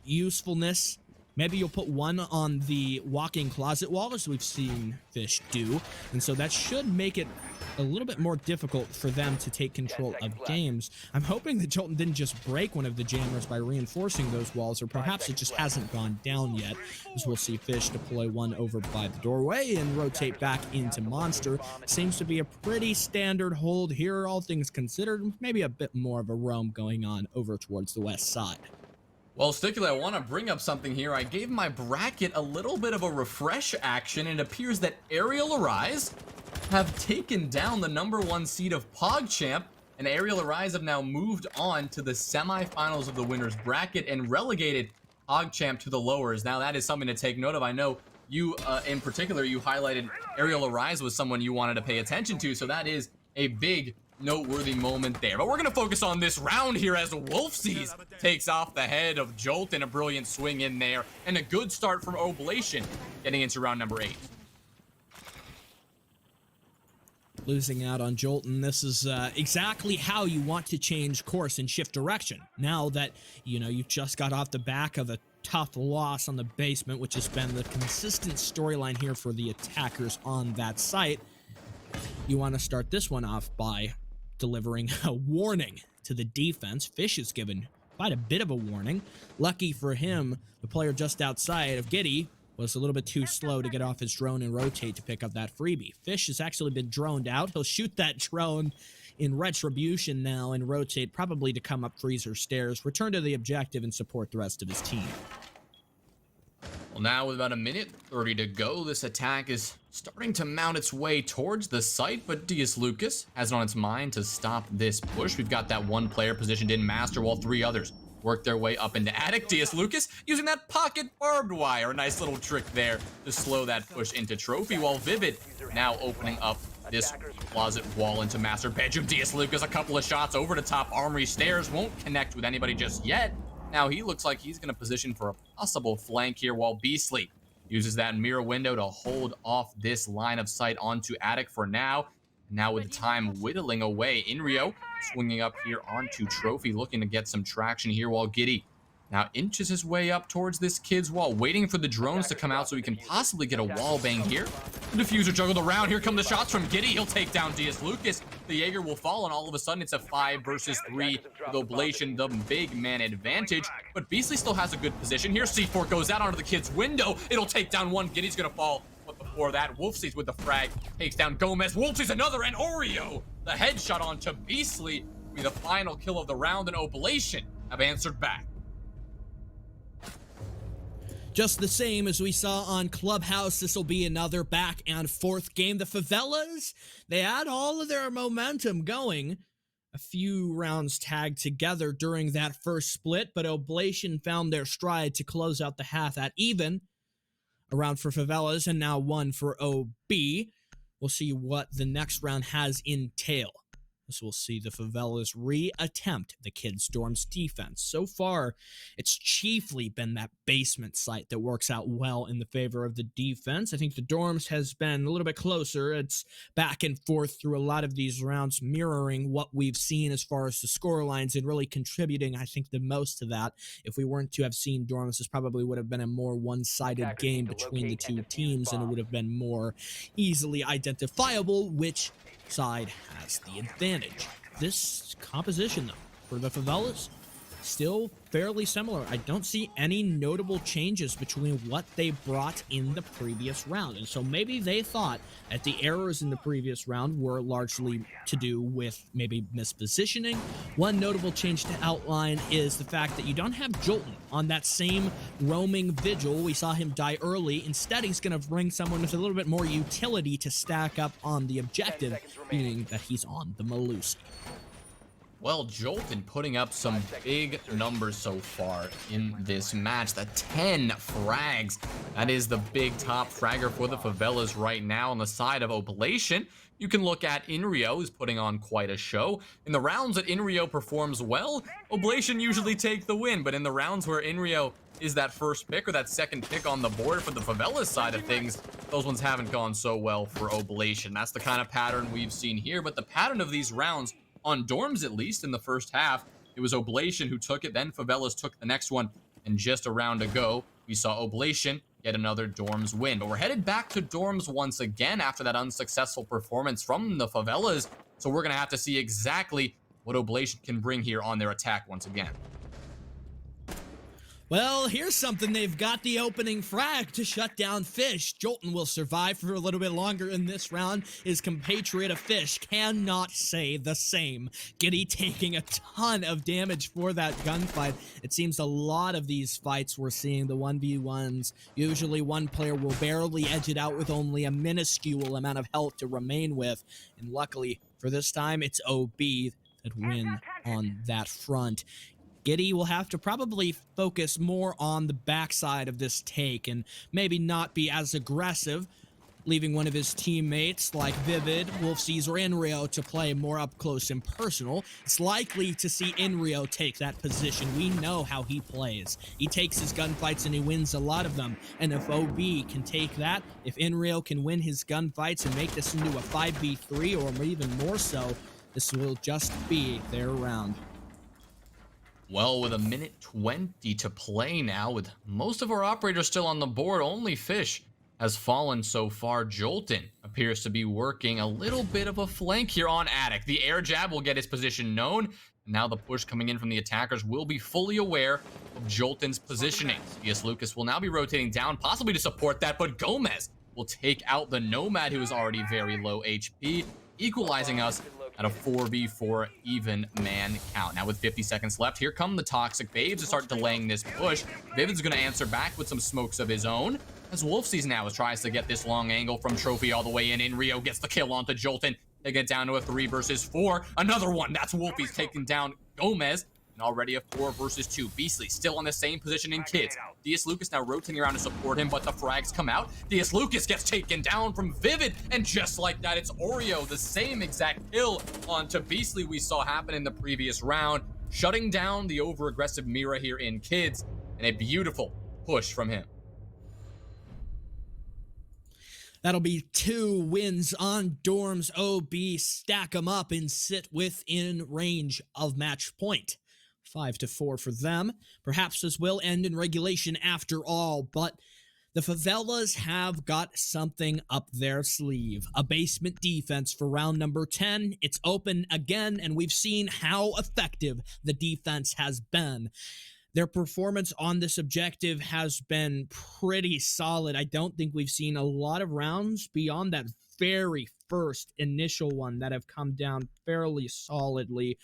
usefulness. Maybe you'll put one on the walk-in closet wall, as we've seen Fish do, and so that should make it a little bit more difficult for them to take control of games. I'm hoping that Jolton didn't just break one of the jammers by reinforcing those walls, or perhaps it just hasn't gone down yet, as we'll see Fish deploy one over by the doorway and rotate back into Monster. Seems to be a pretty standard hold here, all things considered. Maybe a bit more of a roam going on over towards the west side. Well, Sticula, I want to bring up something here. I gave my bracket a little bit of a refresh action, and it appears that Aerial Arise have taken down the #1 seed of PogChamp And Aerial Arise have now moved on to the semifinals of the winners bracket and relegated PogChamp to the lowers. Now that is something to take note of. I know you, in particular, you highlighted Aerial Arise was someone you wanted to pay attention to, so that is a big noteworthy moment there. But we're going to focus on this round here as Wolfsies takes off the head of Jolt and a brilliant swing in there, and a good start from Oblation getting into round number 8. Losing out on Jolton, this is exactly how you want to change course and shift direction. Now that, you just got off the back of a tough loss on the basement, which has been the consistent storyline here for the attackers on that site, you want to start this one off by delivering a warning to the defense. Fish is given quite a bit of a warning. Lucky for him, the player just outside of Giddy was a little bit too slow to get off his drone and rotate to pick up that freebie. Fish has actually been droned out. He'll shoot that drone in retribution now and rotate, probably to come up freezer stairs, return to the objective, and support the rest of his team. Well, now with about a minute 30 to go, this attack is starting to mount its way towards the site, but Diaz Lucas has it on its mind to stop this push. We've got that one player positioned in master while 3 others work their way up into attic. Diaz Lucas using that pocket barbed wire, a nice little trick there to slow that push into trophy, while Vivid now opening up this closet wall into master bedroom. Diaz Lucas a couple of shots over the top armory stairs, won't connect with anybody just yet. Now he looks like he's going to position for a possible flank here, while Beastly uses that mirror window to hold off this line of sight onto attic for now. Now with the time whittling away, Inrio swinging up here onto trophy, looking to get some traction here, while Giddy now inches his way up towards this kid's wall, waiting for the drones to come out so he can possibly get a wall bang here. The diffuser juggled around. Here come the shots from Giddy. He'll take down Diaz Lucas. The Jaeger will fall, and all of a sudden it's a 5 versus 3 with Oblation, the big man advantage. But Beastly still has a good position here. C4 goes out onto the kid's window. It'll take down one. Giddy's gonna fall. But before that, Wolfsies with the frag takes down Gomez. Wolfsies another, and Oreo, the headshot onto Beastly, will be the final kill of the round, and Oblation have answered back. Just the same as we saw on Clubhouse, this will be another back and forth game. The Favelas, they had all of their momentum going. A few rounds tagged together during that first split, but Oblation found their stride to close out the half at even. A round for Favelas and now one for OB. We'll see what the next round has entail. This will see the Favelas re-attempt the Kids Dorm's defense. So far, it's chiefly been that basement site that works out well in the favor of the defense. I think the Dorms has been a little bit closer. It's back and forth through a lot of these rounds, mirroring what we've seen as far as the score lines and really contributing, I think, the most to that. If we weren't to have seen Dorms, this probably would have been a more one-sided game between the two teams, and it would have been more easily identifiable which side has the advantage. This composition, though, for the Favelas, still fairly similar. I don't see any notable changes between what they brought in the previous round. And so maybe they thought that the errors in the previous round were largely to do with maybe mispositioning. One notable change to outline is the fact that you don't have Jolton on that same roaming vigil. We saw him die early. Instead, he's going to bring someone with a little bit more utility to stack up on the objective, meaning that he's on the Malusi. Well, Jolton putting up some big numbers so far in this match. The 10 frags. That is the big top fragger for the Favelas right now. On the side of Oblation, you can look at Inrio, who's putting on quite a show. In the rounds that Inrio performs well, Oblation usually take the win. But in the rounds where Inrio is that first pick or that second pick on the board for the Favelas side of things, those ones haven't gone so well for Oblation. That's the kind of pattern we've seen here. But the pattern of these rounds, on Dorms at least in the first half, it was Oblation who took it, then Favelas took the next one, and just a round ago, we saw Oblation get another Dorms win. But we're headed back to Dorms once again after that unsuccessful performance from the Favelas, so we're gonna have to see exactly what Oblation can bring here on their attack once again. Well, here's something. They've got the opening frag to shut down Fish. Jolton will survive for a little bit longer in this round. His compatriot of Fish cannot say the same. Giddy taking a ton of damage for that gunfight. It seems a lot of these fights we're seeing, the 1v1s, usually one player will barely edge it out with only a minuscule amount of health to remain with. And luckily, for this time, it's OB at win on that front. Giddy will have to probably focus more on the backside of this take and maybe not be as aggressive, leaving one of his teammates like Vivid, Wolfseas, or Inrio to play more up close and personal. It's likely to see Inrio take that position. We know how he plays. He takes his gunfights and he wins a lot of them. And if OB can take that, if Inrio can win his gunfights and make this into a 5v3 or even more so, this will just be their round. Well, with a minute 20 to play now, with most of our operators still on the board, only Fish has fallen so far. Jolton appears to be working a little bit of a flank here on Attic. The air jab will get his position known. Now the push coming in from the attackers will be fully aware of Jolton's positioning. CS Lucas will now be rotating down, possibly to support that, but Gomez will take out the Nomad, who is already very low HP, equalizing us at a 4v4 even man count. Now with 50 seconds left, here come the Toxic Babes to start delaying this push. Vivid's gonna answer back with some smokes of his own, as Wolfseas now tries to get this long angle from Trophy all the way in. Rio gets the kill onto Jolton. They get down to a 3 versus 4. Another one, that's Wolfie's taking down Gomez. And already a 4 versus 2. Beastly still on the same position in Kids. DS Lucas now rotating around to support him, but the frags come out. DS Lucas gets taken down from Vivid, and just like that, it's Oreo, the same exact kill onto Beastly we saw happen in the previous round, shutting down the over-aggressive Mira here in Kids, and a beautiful push from him. That'll be 2 wins on Dorms. OB stack them up and sit within range of match point. 5-4 for them. Perhaps this will end in regulation after all, but the Favelas have got something up their sleeve. A basement defense for round number 10. It's open again, and we've seen how effective the defense has been. Their performance on this objective has been pretty solid. I don't think we've seen a lot of rounds beyond that very first initial one that have come down fairly solidly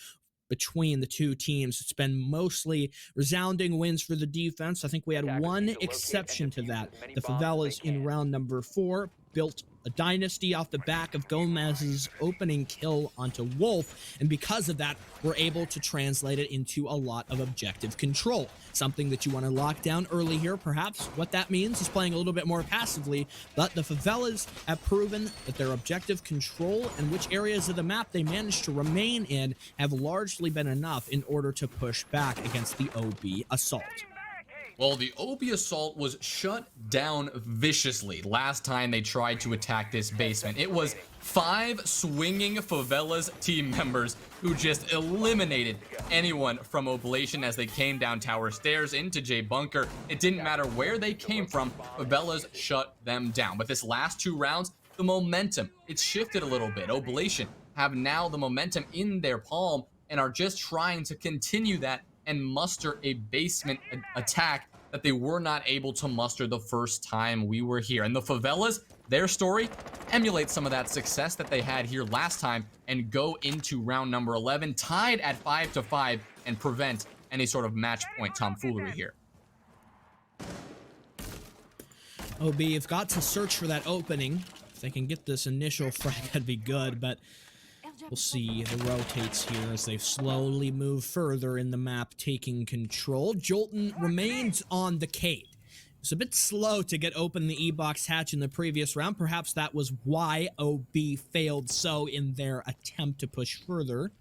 between the two teams. It's been mostly resounding wins for the defense. I think we had one exception to that. The Favelas in round number 4 built a dynasty off the back of Gomez's opening kill onto Wolf, and because of that, we're able to translate it into a lot of objective control. Something that you want to lock down early here, perhaps. What that means is playing a little bit more passively, but the Favelas have proven that their objective control and which areas of the map they manage to remain in have largely been enough in order to push back against the OB assault. Well, the OB assault was shut down viciously last time they tried to attack this basement. It was 5 swinging Favelas team members who just eliminated anyone from Oblation as they came down tower stairs into J Bunker. It didn't matter where they came from, Favelas shut them down. But this last 2 rounds, the momentum, it's shifted a little bit. Oblation have now the momentum in their palm and are just trying to continue that and muster a basement attack that they were not able to muster the first time we were here. And the Favelas, their story, emulates some of that success that they had here last time and go into round number 11 tied at 5-5 and prevent any sort of match point tomfoolery here. OB have got to search for that opening. If they can get this initial frag, that'd be good, but we'll see. The rotates here as they slowly move further in the map, taking control. Jolton remains on the Kate. It's a bit slow to get open the E-box hatch in the previous round. Perhaps that was why OB failed so in their attempt to push further.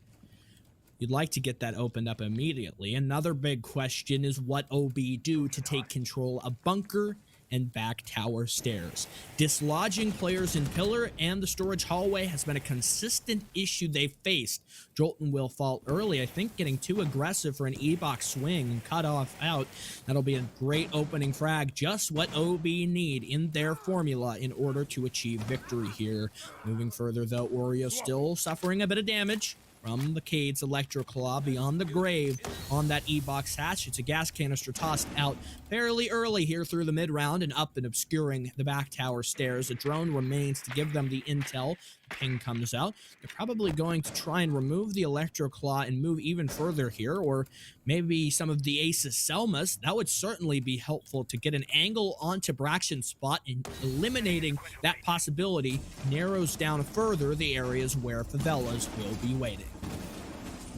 You'd like to get that opened up immediately. Another big question is what OB do to take control of bunker and back tower stairs. Dislodging players in pillar and the storage hallway has been a consistent issue they've faced. Jolton will fall early, I think, getting too aggressive for an E-box swing and cut off out. That'll be a great opening frag, just what OB need in their formula in order to achieve victory here. Moving further though, Oreo still suffering a bit of damage from the Cade's Electroclaw beyond the grave on that E-box hatch. It's a gas canister tossed out fairly early here through the mid-round and up and obscuring the back tower stairs. A drone remains to give them the intel. The ping comes out. They're probably going to try and remove the Electroclaw and move even further here, or maybe some of the Aces Selmas. That would certainly be helpful to get an angle onto Braxton's spot, and eliminating that possibility narrows down further the areas where Favelas will be waiting.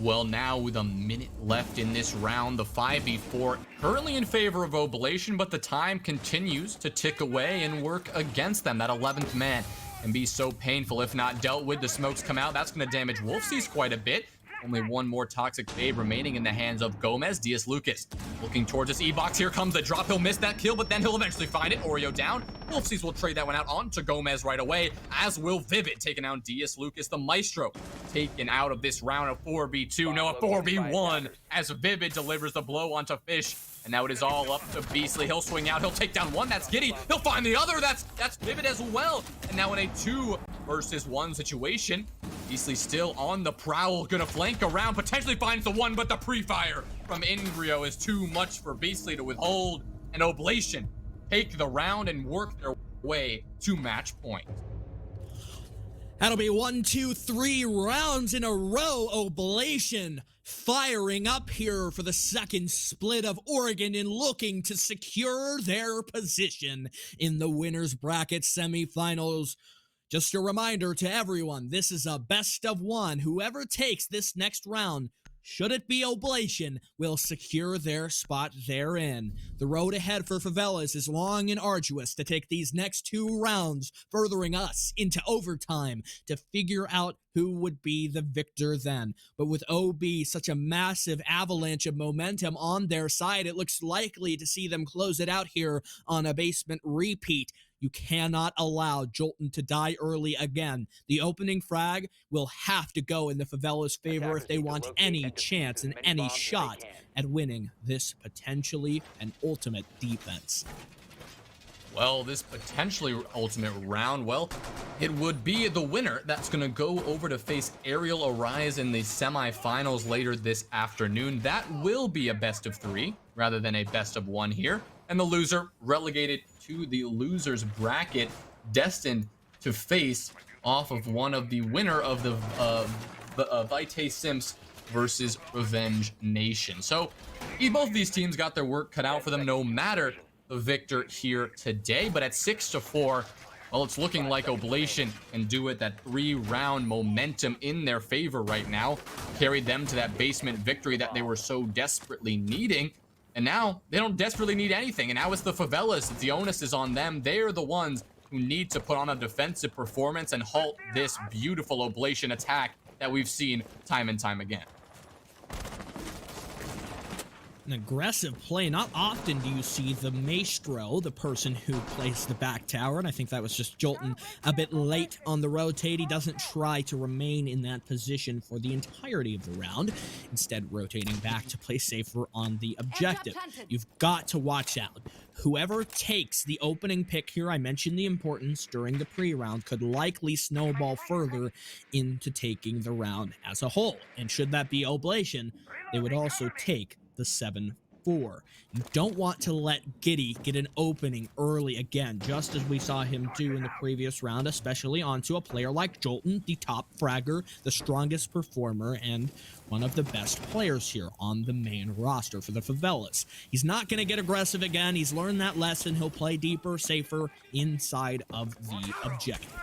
Well, now with a minute left in this round, the 5v4 currently in favor of Oblation, but the time continues to tick away and work against them. That 11th man can be so painful if not dealt with. The smokes come out. That's going to damage Wolfsies quite a bit. Only one more toxic fade remaining in the hands of Gomez. Diaz Lucas looking towards this E-box. Here comes the drop. He'll miss that kill, but then he'll eventually find it. Oreo down. Wolfsies will trade that one out onto Gomez right away, as will Vivid, taking out Diaz Lucas. The Maestro taken out of this round of 4v2. No, a 4v1 as Vivid delivers the blow onto Fish. And now it is all up to Beastly. He'll swing out. He'll take down one. That's Giddy. He'll find the other. That's Vivid as well. And now in a 2 versus 1 situation, Beastly still on the prowl. Gonna flank around. Potentially finds the one, but the pre-fire from Ingrio is too much for Beastly to withhold. And Oblation take the round and work their way to match point. That'll be 1, 2, 3 rounds in a row. Oblation firing up here for the second split of Oregon and looking to secure their position in the winners bracket semifinals. Just a reminder to everyone, this is a best of 1. Whoever takes this next round, should it be Oblation, will secure their spot therein. The road ahead for Favelas is long and arduous to take these next 2 rounds, furthering us into overtime to figure out who would be the victor then. But with OB such a massive avalanche of momentum on their side, it looks likely to see them close it out here on a basement repeat. You cannot allow Jolton to die early again. The opening frag will have to go in the Favelas' favor if they want any chance and any shot at winning this potentially an ultimate defense. Well, this potentially ultimate round, well, it would be the winner that's going to go over to face Ariel Arise in the semifinals later this afternoon. That will be a best of 3 rather than a best of 1 here. And the loser relegated to the losers bracket, destined to face off of one of the winner of the Vitae Simps versus Revenge Nation. So both these teams got their work cut out for them no matter the victor here today. But at 6-4, well, it's looking like Oblation can do it. That 3-round momentum in their favor right now carried them to that basement victory that they were so desperately needing. And now they don't desperately need anything. And now it's the Favelas. The onus is on them. They're the ones who need to put on a defensive performance and halt this beautiful Oblation attack that we've seen time and time again. An aggressive play. Not often do you see the Maestro, the person who plays the back tower, and I think that was just Jolton a bit late on the rotate. He doesn't try to remain in that position for the entirety of the round, instead rotating back to play safer on the objective. You've got to watch out. Whoever takes the opening pick here, I mentioned the importance during the pre-round, could likely snowball further into taking the round as a whole. And should that be Oblation, they would also take the 7-4. You don't want to let Giddy get an opening early again, just as we saw him do in the previous round, especially onto a player like Jolton, the top fragger, the strongest performer, and one of the best players here on the main roster for the Favelas. He's not going to get aggressive again. He's learned that lesson. He'll play deeper, safer, inside of the objective.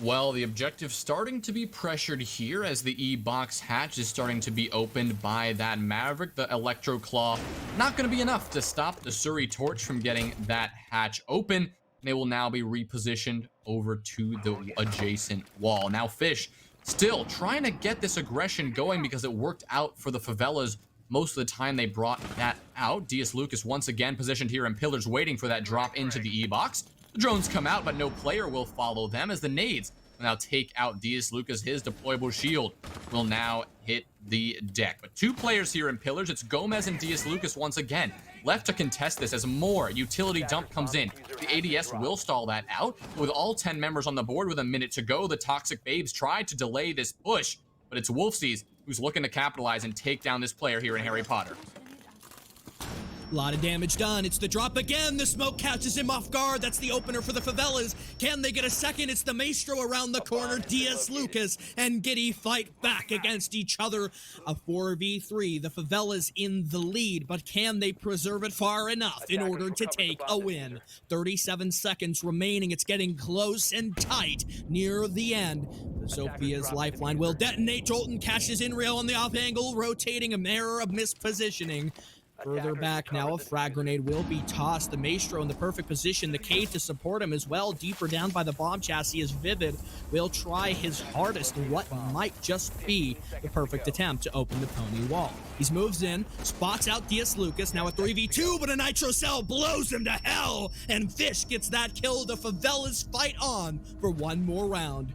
Well, the objective starting to be pressured here as the E-box hatch is starting to be opened by that Maverick. The Electro Claw not going to be enough to stop the Suri Torch from getting that hatch open. They will now be repositioned over to the adjacent wall. Now Fish still trying to get this aggression going because it worked out for the Favelas most of the time they brought that out. Diaz Lucas once again positioned here in pillars waiting for that drop into the E-box. The drones come out, but no player will follow them as the nades will now take out Diaz Lucas. His deployable shield will now hit the deck. But 2 players here in pillars. It's Gomez and Diaz Lucas once again left to contest this as more utility dump comes in. The ADS will stall that out. With all 10 members on the board with a minute to go, the Toxic Babes tried to delay this push, but it's Wolfsies who's looking to capitalize and take down this player here in Harry Potter. A lot of damage done. It's the drop again. The smoke catches him off guard. That's the opener for the Favelas. Can they get a second? It's the Maestro around the corner. DS Lucas and Giddy fight back against each other. A 4v3. The Favelas in the lead, but can they preserve it far enough in order to take a win? 37 seconds remaining. It's getting close and tight near the end. The Sophia's lifeline will detonate. Jolton catches in Rio on the off angle, rotating a mirror of mispositioning. Further back now, a frag grenade will be tossed. The Maestro in the perfect position. The K to support him as well. Deeper down by the bomb chassis is Vivid. Will try his hardest in what might just be the perfect attempt to open the pony wall. He moves in, spots out DS Lucas. Now a 3v2, but a Nitro Cell blows him to hell. And Fish gets that kill. The Favelas fight on for one more round.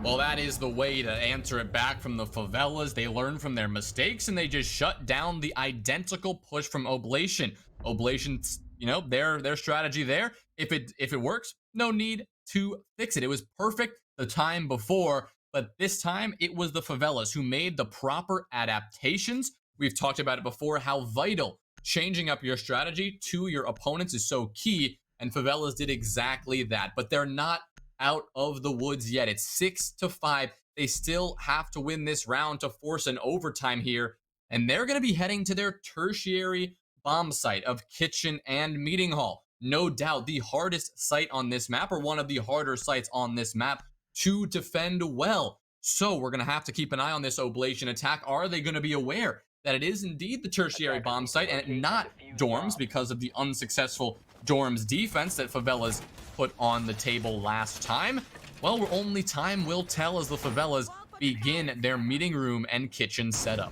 Well, that is the way to answer it back from the Favelas. They learn from their mistakes and they just shut down the identical push from Oblation. Oblation's, you know, their strategy there. If it works, no need to fix it. It was perfect the time before, but this time it was the Favelas who made the proper adaptations. We've talked about it before, how vital changing up your strategy to your opponents is so key, and Favelas did exactly that. But they're not out of the woods yet. It's 6-5. They still have to win this round to force an overtime here, and they're going to be heading to their tertiary bomb site of Kitchen and Meeting Hall. No doubt the hardest site on this map, or one of the harder sites on this map to defend well. So we're going to have to keep an eye on this Oblation attack. Are they going to be aware that it is indeed the tertiary bomb site and not dorms because of the unsuccessful dorms defense that Favelas put on the table last time? Well, only time will tell as the Favelas begin their meeting room and kitchen setup.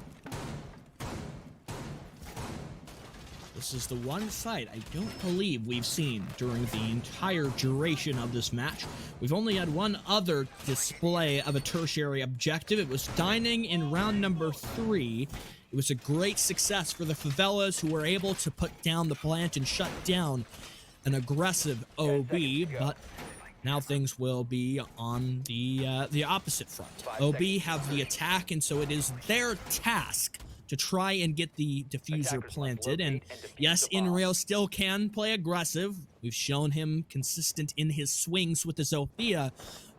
This is the one site I don't believe we've seen during the entire duration of this match. We've only had one other display of a tertiary objective. It was dining in round number 3. It was a great success for the Favelas, who were able to put down the plant and shut down an aggressive OB, but now things will be on the opposite front. OB have the attack, and so it is their task to try and get the diffuser planted. And yes, Inrio still can play aggressive. We've shown him consistent in his swings with the Zofia,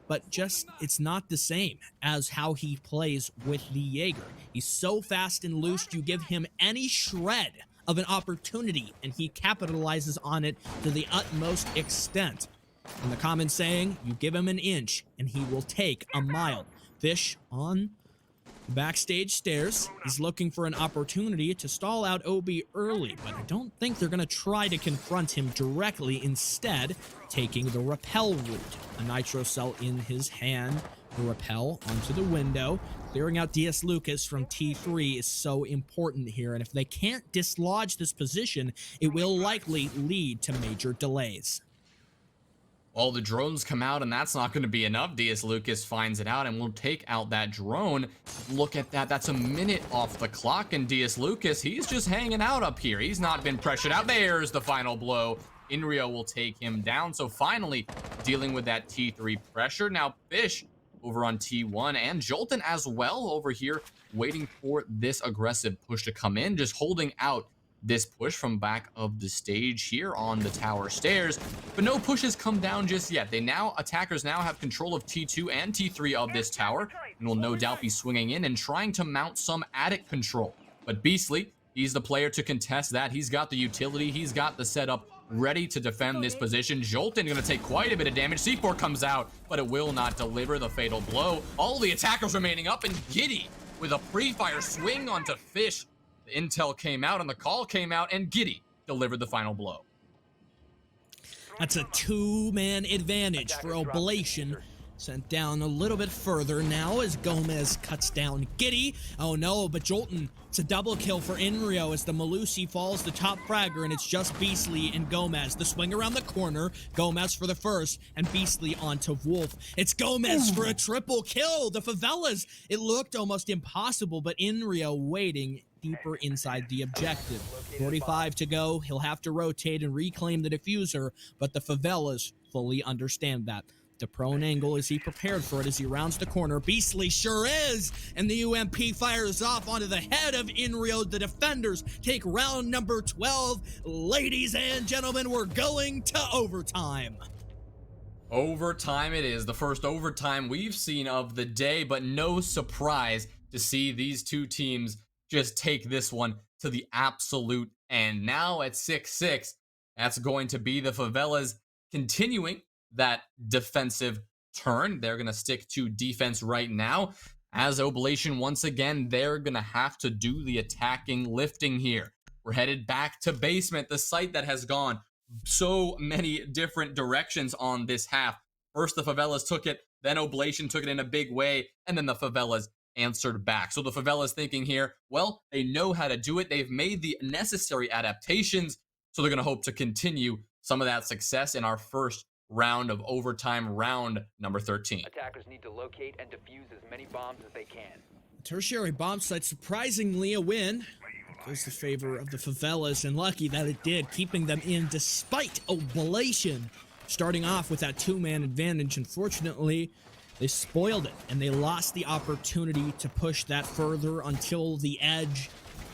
but just it's not the same as how he plays with the Jaeger. He's so fast and loose, you give him any shred of an opportunity and he capitalizes on it to the utmost extent. And the common saying, you give him an inch and he will take a mile. Fish on the backstage stairs. He's looking for an opportunity to stall out OB early, but I don't think they're going to try to confront him directly, instead taking the rappel route. A Nitro Cell in his hand, the rappel onto the window. Clearing out DS Lucas from T3 is so important here, and if they can't dislodge this position, it will likely lead to major delays. Well, the drones come out, and that's not going to be enough. DS Lucas finds it out and will take out that drone. Look at that. That's a minute off the clock, and DS Lucas, he's just hanging out up here. He's not been pressured out. There's the final blow. Inrio will take him down. So finally dealing with that T3 pressure. Now Fish over on T1 and Jolton as well over here waiting for this aggressive push to come in, just holding out this push from back of the stage here on the tower stairs, but no pushes come down just yet. Attackers now have control of T2 and T3 of this tower, and will no doubt be swinging in and trying to mount some attic control. But Beastly, he's the player to contest that. He's got the utility, he's got the setup ready to defend this position. Jolton gonna take quite a bit of damage. C4 comes out, but it will not deliver the fatal blow. All the attackers remaining up, and Giddy with a pre-fire swing onto Fish. The intel came out and the call came out, and Giddy delivered the final blow. That's a two-man advantage for Oblation. Sent down a little bit further now as Gomez cuts down Giddy. Oh no, but Jolton, it's a double kill for Inrio as the Malusi falls the top fragger, and it's just Beastly and Gomez. The swing around the corner, Gomez for the first, and Beastly onto Wolf. It's Gomez for a triple kill. The Favelas, it looked almost impossible, but Inrio waiting deeper inside the objective. 45 to go. He'll have to rotate and reclaim the diffuser, but the Favelas fully understand that. The prone angle, is he prepared for it as he rounds the corner? Beastly sure is, and the UMP fires off onto the head of Inrio. The defenders take round number 12. Ladies and gentlemen, we're going to overtime. Overtime it is, the first overtime we've seen of the day, but no surprise to see these two teams just take this one to the absolute end. Now at 6-6, that's going to be the Favelas continuing that defensive turn. They're going to stick to defense right now. As Oblation, once again, they're going to have to do the attacking lifting here. We're headed back to basement, the site that has gone so many different directions on this half. First, the Favelas took it, then Oblation took it in a big way, and then the Favelas answered back. So the Favelas thinking here, well, they know how to do it. They've made the necessary adaptations, so they're going to hope to continue some of that success in our first round of overtime, round number 13. Attackers need to locate and defuse as many bombs as they can. Tertiary bomb site, surprisingly a win. Goes the favor of the Favelas, and lucky that it did, keeping them in despite Oblation starting off with that two-man advantage. Unfortunately, they spoiled it, and they lost the opportunity to push that further until the edge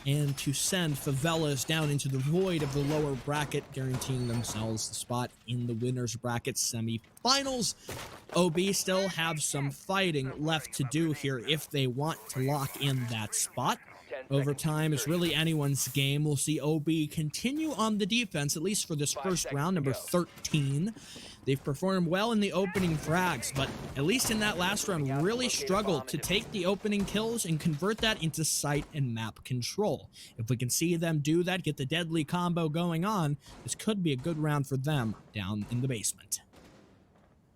and to send Favelas down into the void of the lower bracket, guaranteeing themselves the spot in the winner's bracket semi-finals. OB still have some fighting left to do here if they want to lock in that spot. Overtime is really anyone's game. We'll see OB continue on the defense, at least for this first round, number 13. They've performed well in the opening frags, but at least in that last round, really struggled to take the opening kills and convert that into site and map control. If we can see them do that, get the deadly combo going on, this could be a good round for them down in the basement.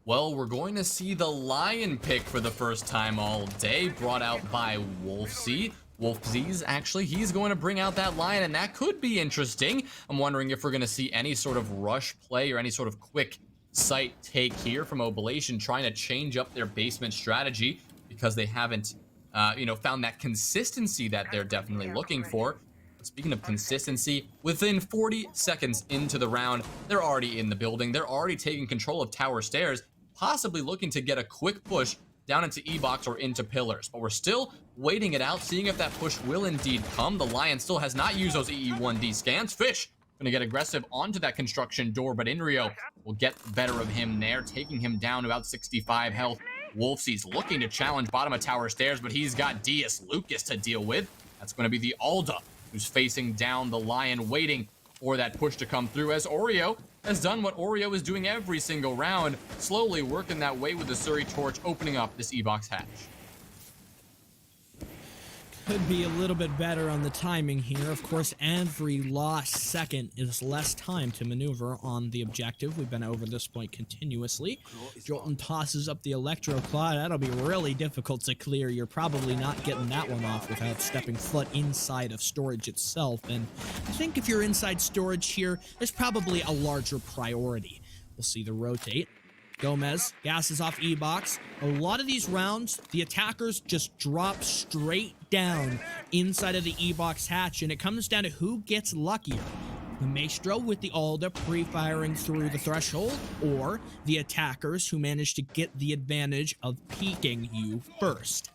Well, we're going to see the Lion pick for the first time all day, brought out by Wolfsy. Wolfsy's actually, he's going to bring out that Lion, and that could be interesting. I'm wondering if we're going to see any sort of rush play or any sort of quick site take here from Oblation, trying to change up their basement strategy because they haven't, found that consistency that they're definitely looking for. Speaking of consistency, within 40 seconds into the round, they're already in the building. They're already taking control of tower stairs, possibly looking to get a quick push down into E-Box or into pillars. But we're still waiting it out, seeing if that push will indeed come. The Lion still has not used those EE1D scans. Fish gonna get aggressive onto that construction door, but Inrio will get the better of him there, taking him down to about 65 health. Wolfsy's looking to challenge bottom of tower stairs, but he's got DS Lucas to deal with. That's gonna be the Alda, who's facing down the Lion, waiting for that push to come through, as Oreo has done what Oreo is doing every single round, slowly working that way with the Surrey Torch, opening up this E-Box hatch. Could be a little bit better on the timing here. Of course, every lost second is less time to maneuver on the objective. We've been over this point continuously. Jolton tosses up the Electro Claw. That'll be really difficult to clear. You're probably not getting that one off without stepping foot inside of storage itself. And I think if you're inside storage here, there's probably a larger priority. We'll see the rotate. Gomez gasses off E-Box. A lot of these rounds, the attackers just drop straight down inside of the E-Box hatch, and it comes down to who gets luckier. The Maestro with the Alda pre-firing through the threshold, or the attackers who manage to get the advantage of peeking you first.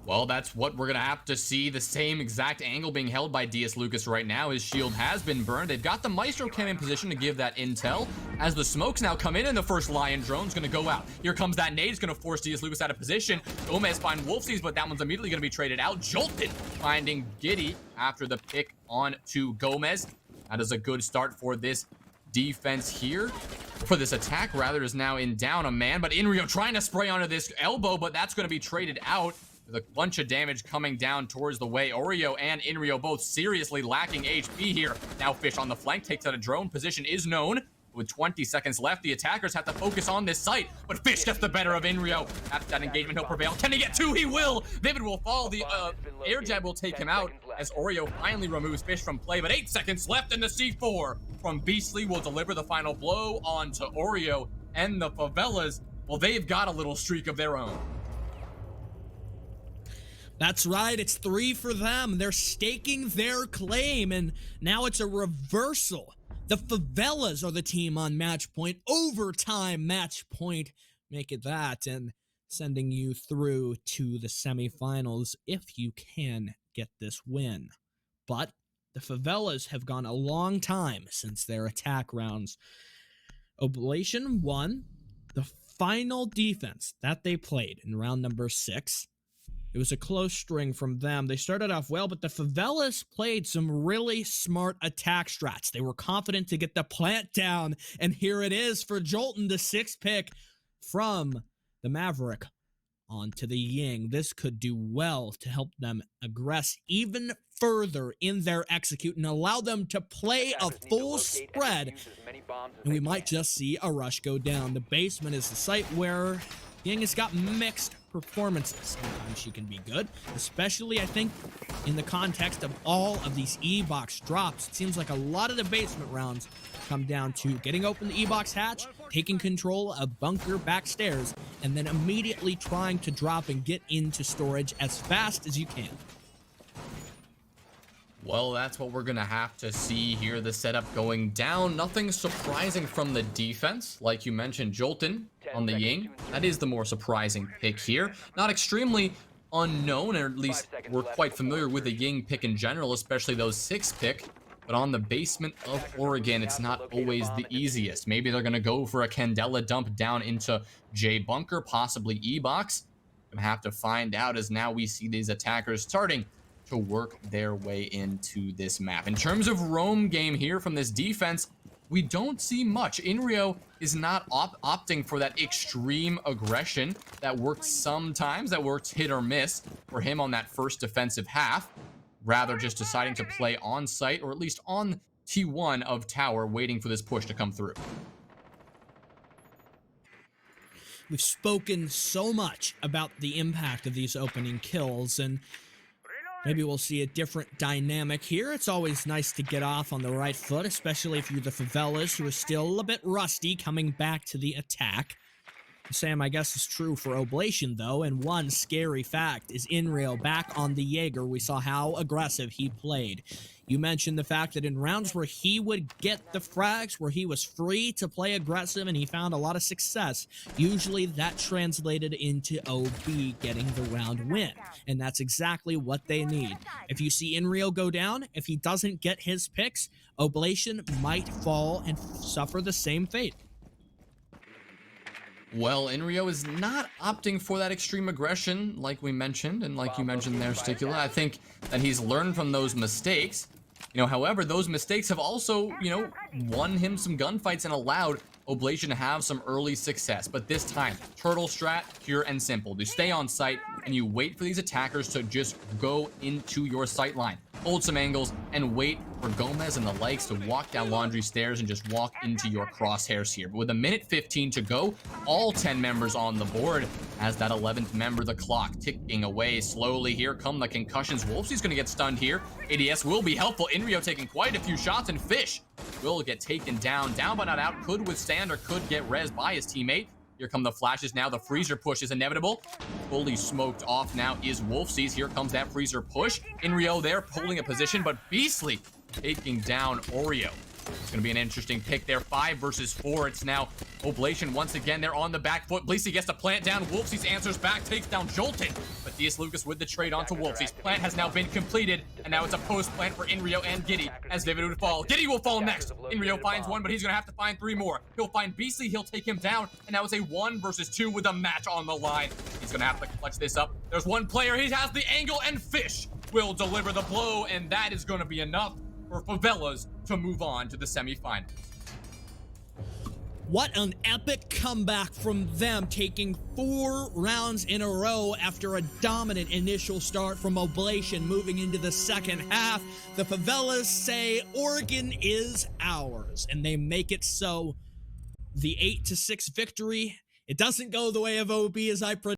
Well, that's what we're going to have to see. The same exact angle being held by DS Lucas right now. His shield has been burned. They've got the Maestro cam in position to give that intel. As the smokes now come in, and the first Lion drone's going to go out. Here comes that nade. It's going to force DS Lucas out of position. Gomez finds Wolfsy's, but that one's immediately going to be traded out. Jolton finding Giddy after the pick on to Gomez. That is a good start for this defense here. For this attack, rather, is now in down a man. But Inrio trying to spray onto this elbow, but that's going to be traded out. With a bunch of damage coming down towards the way. Oreo and Inrio both seriously lacking HP here. Now Fish on the flank takes out a drone. Position is known. With 20 seconds left, the attackers have to focus on this site. But Fish gets the better of Inrio. After that engagement, he'll prevail. Can he get two? He will! Vivid will fall. The air jab will take him out as Oreo finally removes Fish from play. But 8 seconds left in the C4 from Beastly will deliver the final blow onto Oreo. And the Favelas, well, they've got a little streak of their own. That's right, it's 3 for them. They're staking their claim, and now it's a reversal The Favelas are the team on match point, overtime match point. Make it that, and sending you through to the semifinals if you can get this win. But the Favelas have gone a long time since their attack rounds. Oblation won the final defense that they played in round number 6. It was a close string from them. They started off well, but the Favelas played some really smart attack strats. They were confident to get the plant down, and here it is for Jolton, the 6th pick from the Maverick onto the Ying. This could do well to help them aggress even further in their execute and allow them to play a full spread, and we might just see a rush go down. The basement is the site where Ying has got mixed performances. Sometimes she can be good, especially, I think, in the context of all of these E-box drops. It seems like a lot of the basement rounds come down to getting open the E-box hatch, taking control of bunker backstairs, and then immediately trying to drop and get into storage as fast as you can. Well, that's what we're going to have to see here. The setup going down. Nothing surprising from the defense. Like you mentioned, Jolton on the Ying. That is the more surprising pick here. Not extremely unknown, or at least we're quite familiar with the Ying pick in general, especially those 6 pick. But on the basement of Oregon, it's not always the easiest. Maybe they're going to go for a Candela dump down into J Bunker, possibly E-box. Gonna have to find out, as now we see these attackers starting to work their way into this map. In terms of roam game here from this defense, we don't see much. Inrio is not opting for that extreme aggression that worked sometimes, that worked hit or miss for him on that first defensive half. Rather just deciding to play on site, or at least on T1 of tower, waiting for this push to come through. We've spoken so much about the impact of these opening kills, and maybe we'll see a different dynamic here. It's always nice to get off on the right foot, especially if you're the Favelas, who are still a bit rusty coming back to the attack. Sam, I guess, is true for Oblation, though, and one scary fact is Inrio back on the Jaeger. We saw how aggressive he played. You mentioned the fact that in rounds where he would get the frags, where he was free to play aggressive and he found a lot of success, usually that translated into OB getting the round win, and that's exactly what they need. If you see Inrio go down, if he doesn't get his picks, Oblation might fall and suffer the same fate. Well, Inrio is not opting for that extreme aggression, like we mentioned, and like you mentioned there, Sticula. I think that he's learned from those mistakes. However, those mistakes have also, won him some gunfights and allowed Oblation to have some early success. But this time, turtle strat, pure and simple. You stay on site and you wait for these attackers to just go into your sight line. Hold some angles and wait for Gomez and the likes to walk down Laundry Stairs and just walk into your crosshairs here. But with a minute 15 to go, all 10 members on the board, as that 11th member, the clock ticking away slowly. Here come the concussions. Wolfsy's going to get stunned here. ADS will be helpful. Inrio taking quite a few shots, and Fish will get taken down. Down but not out. Could withstand or could get rezzed by his teammate. Here come the flashes now. The freezer push is inevitable. Fully smoked off now is Wolfsy's. Here comes that freezer push. Inrio there pulling a position, but Beastly taking down Oreo. It's going to be an interesting pick there. 5 versus 4. It's now Oblation once again. They're on the back foot. Beastly gets the plant down. Wolfsy's answers back, takes down Jolton. But Diaz Lucas with the trade onto Wolfsy's. Plant has now been completed, and now it's a post plant for Inrio and Giddy as Vivid would fall. Giddy will fall next. Inrio finds one, but he's going to have to find 3 more. He'll find Beastly. He'll take him down, and now it's a 1 versus 2 with a match on the line. He's going to have to clutch this up. There's one player. He has the angle, and Fish will deliver the blow, and that is going to be enough for Favelas to move on to the semifinals. What an epic comeback from them, taking 4 rounds in a row after a dominant initial start from Oblation. Moving into the second half, the Favelas say Oregon is ours, and they make it so. The 8-6 victory, it doesn't go the way of OB as I predicted.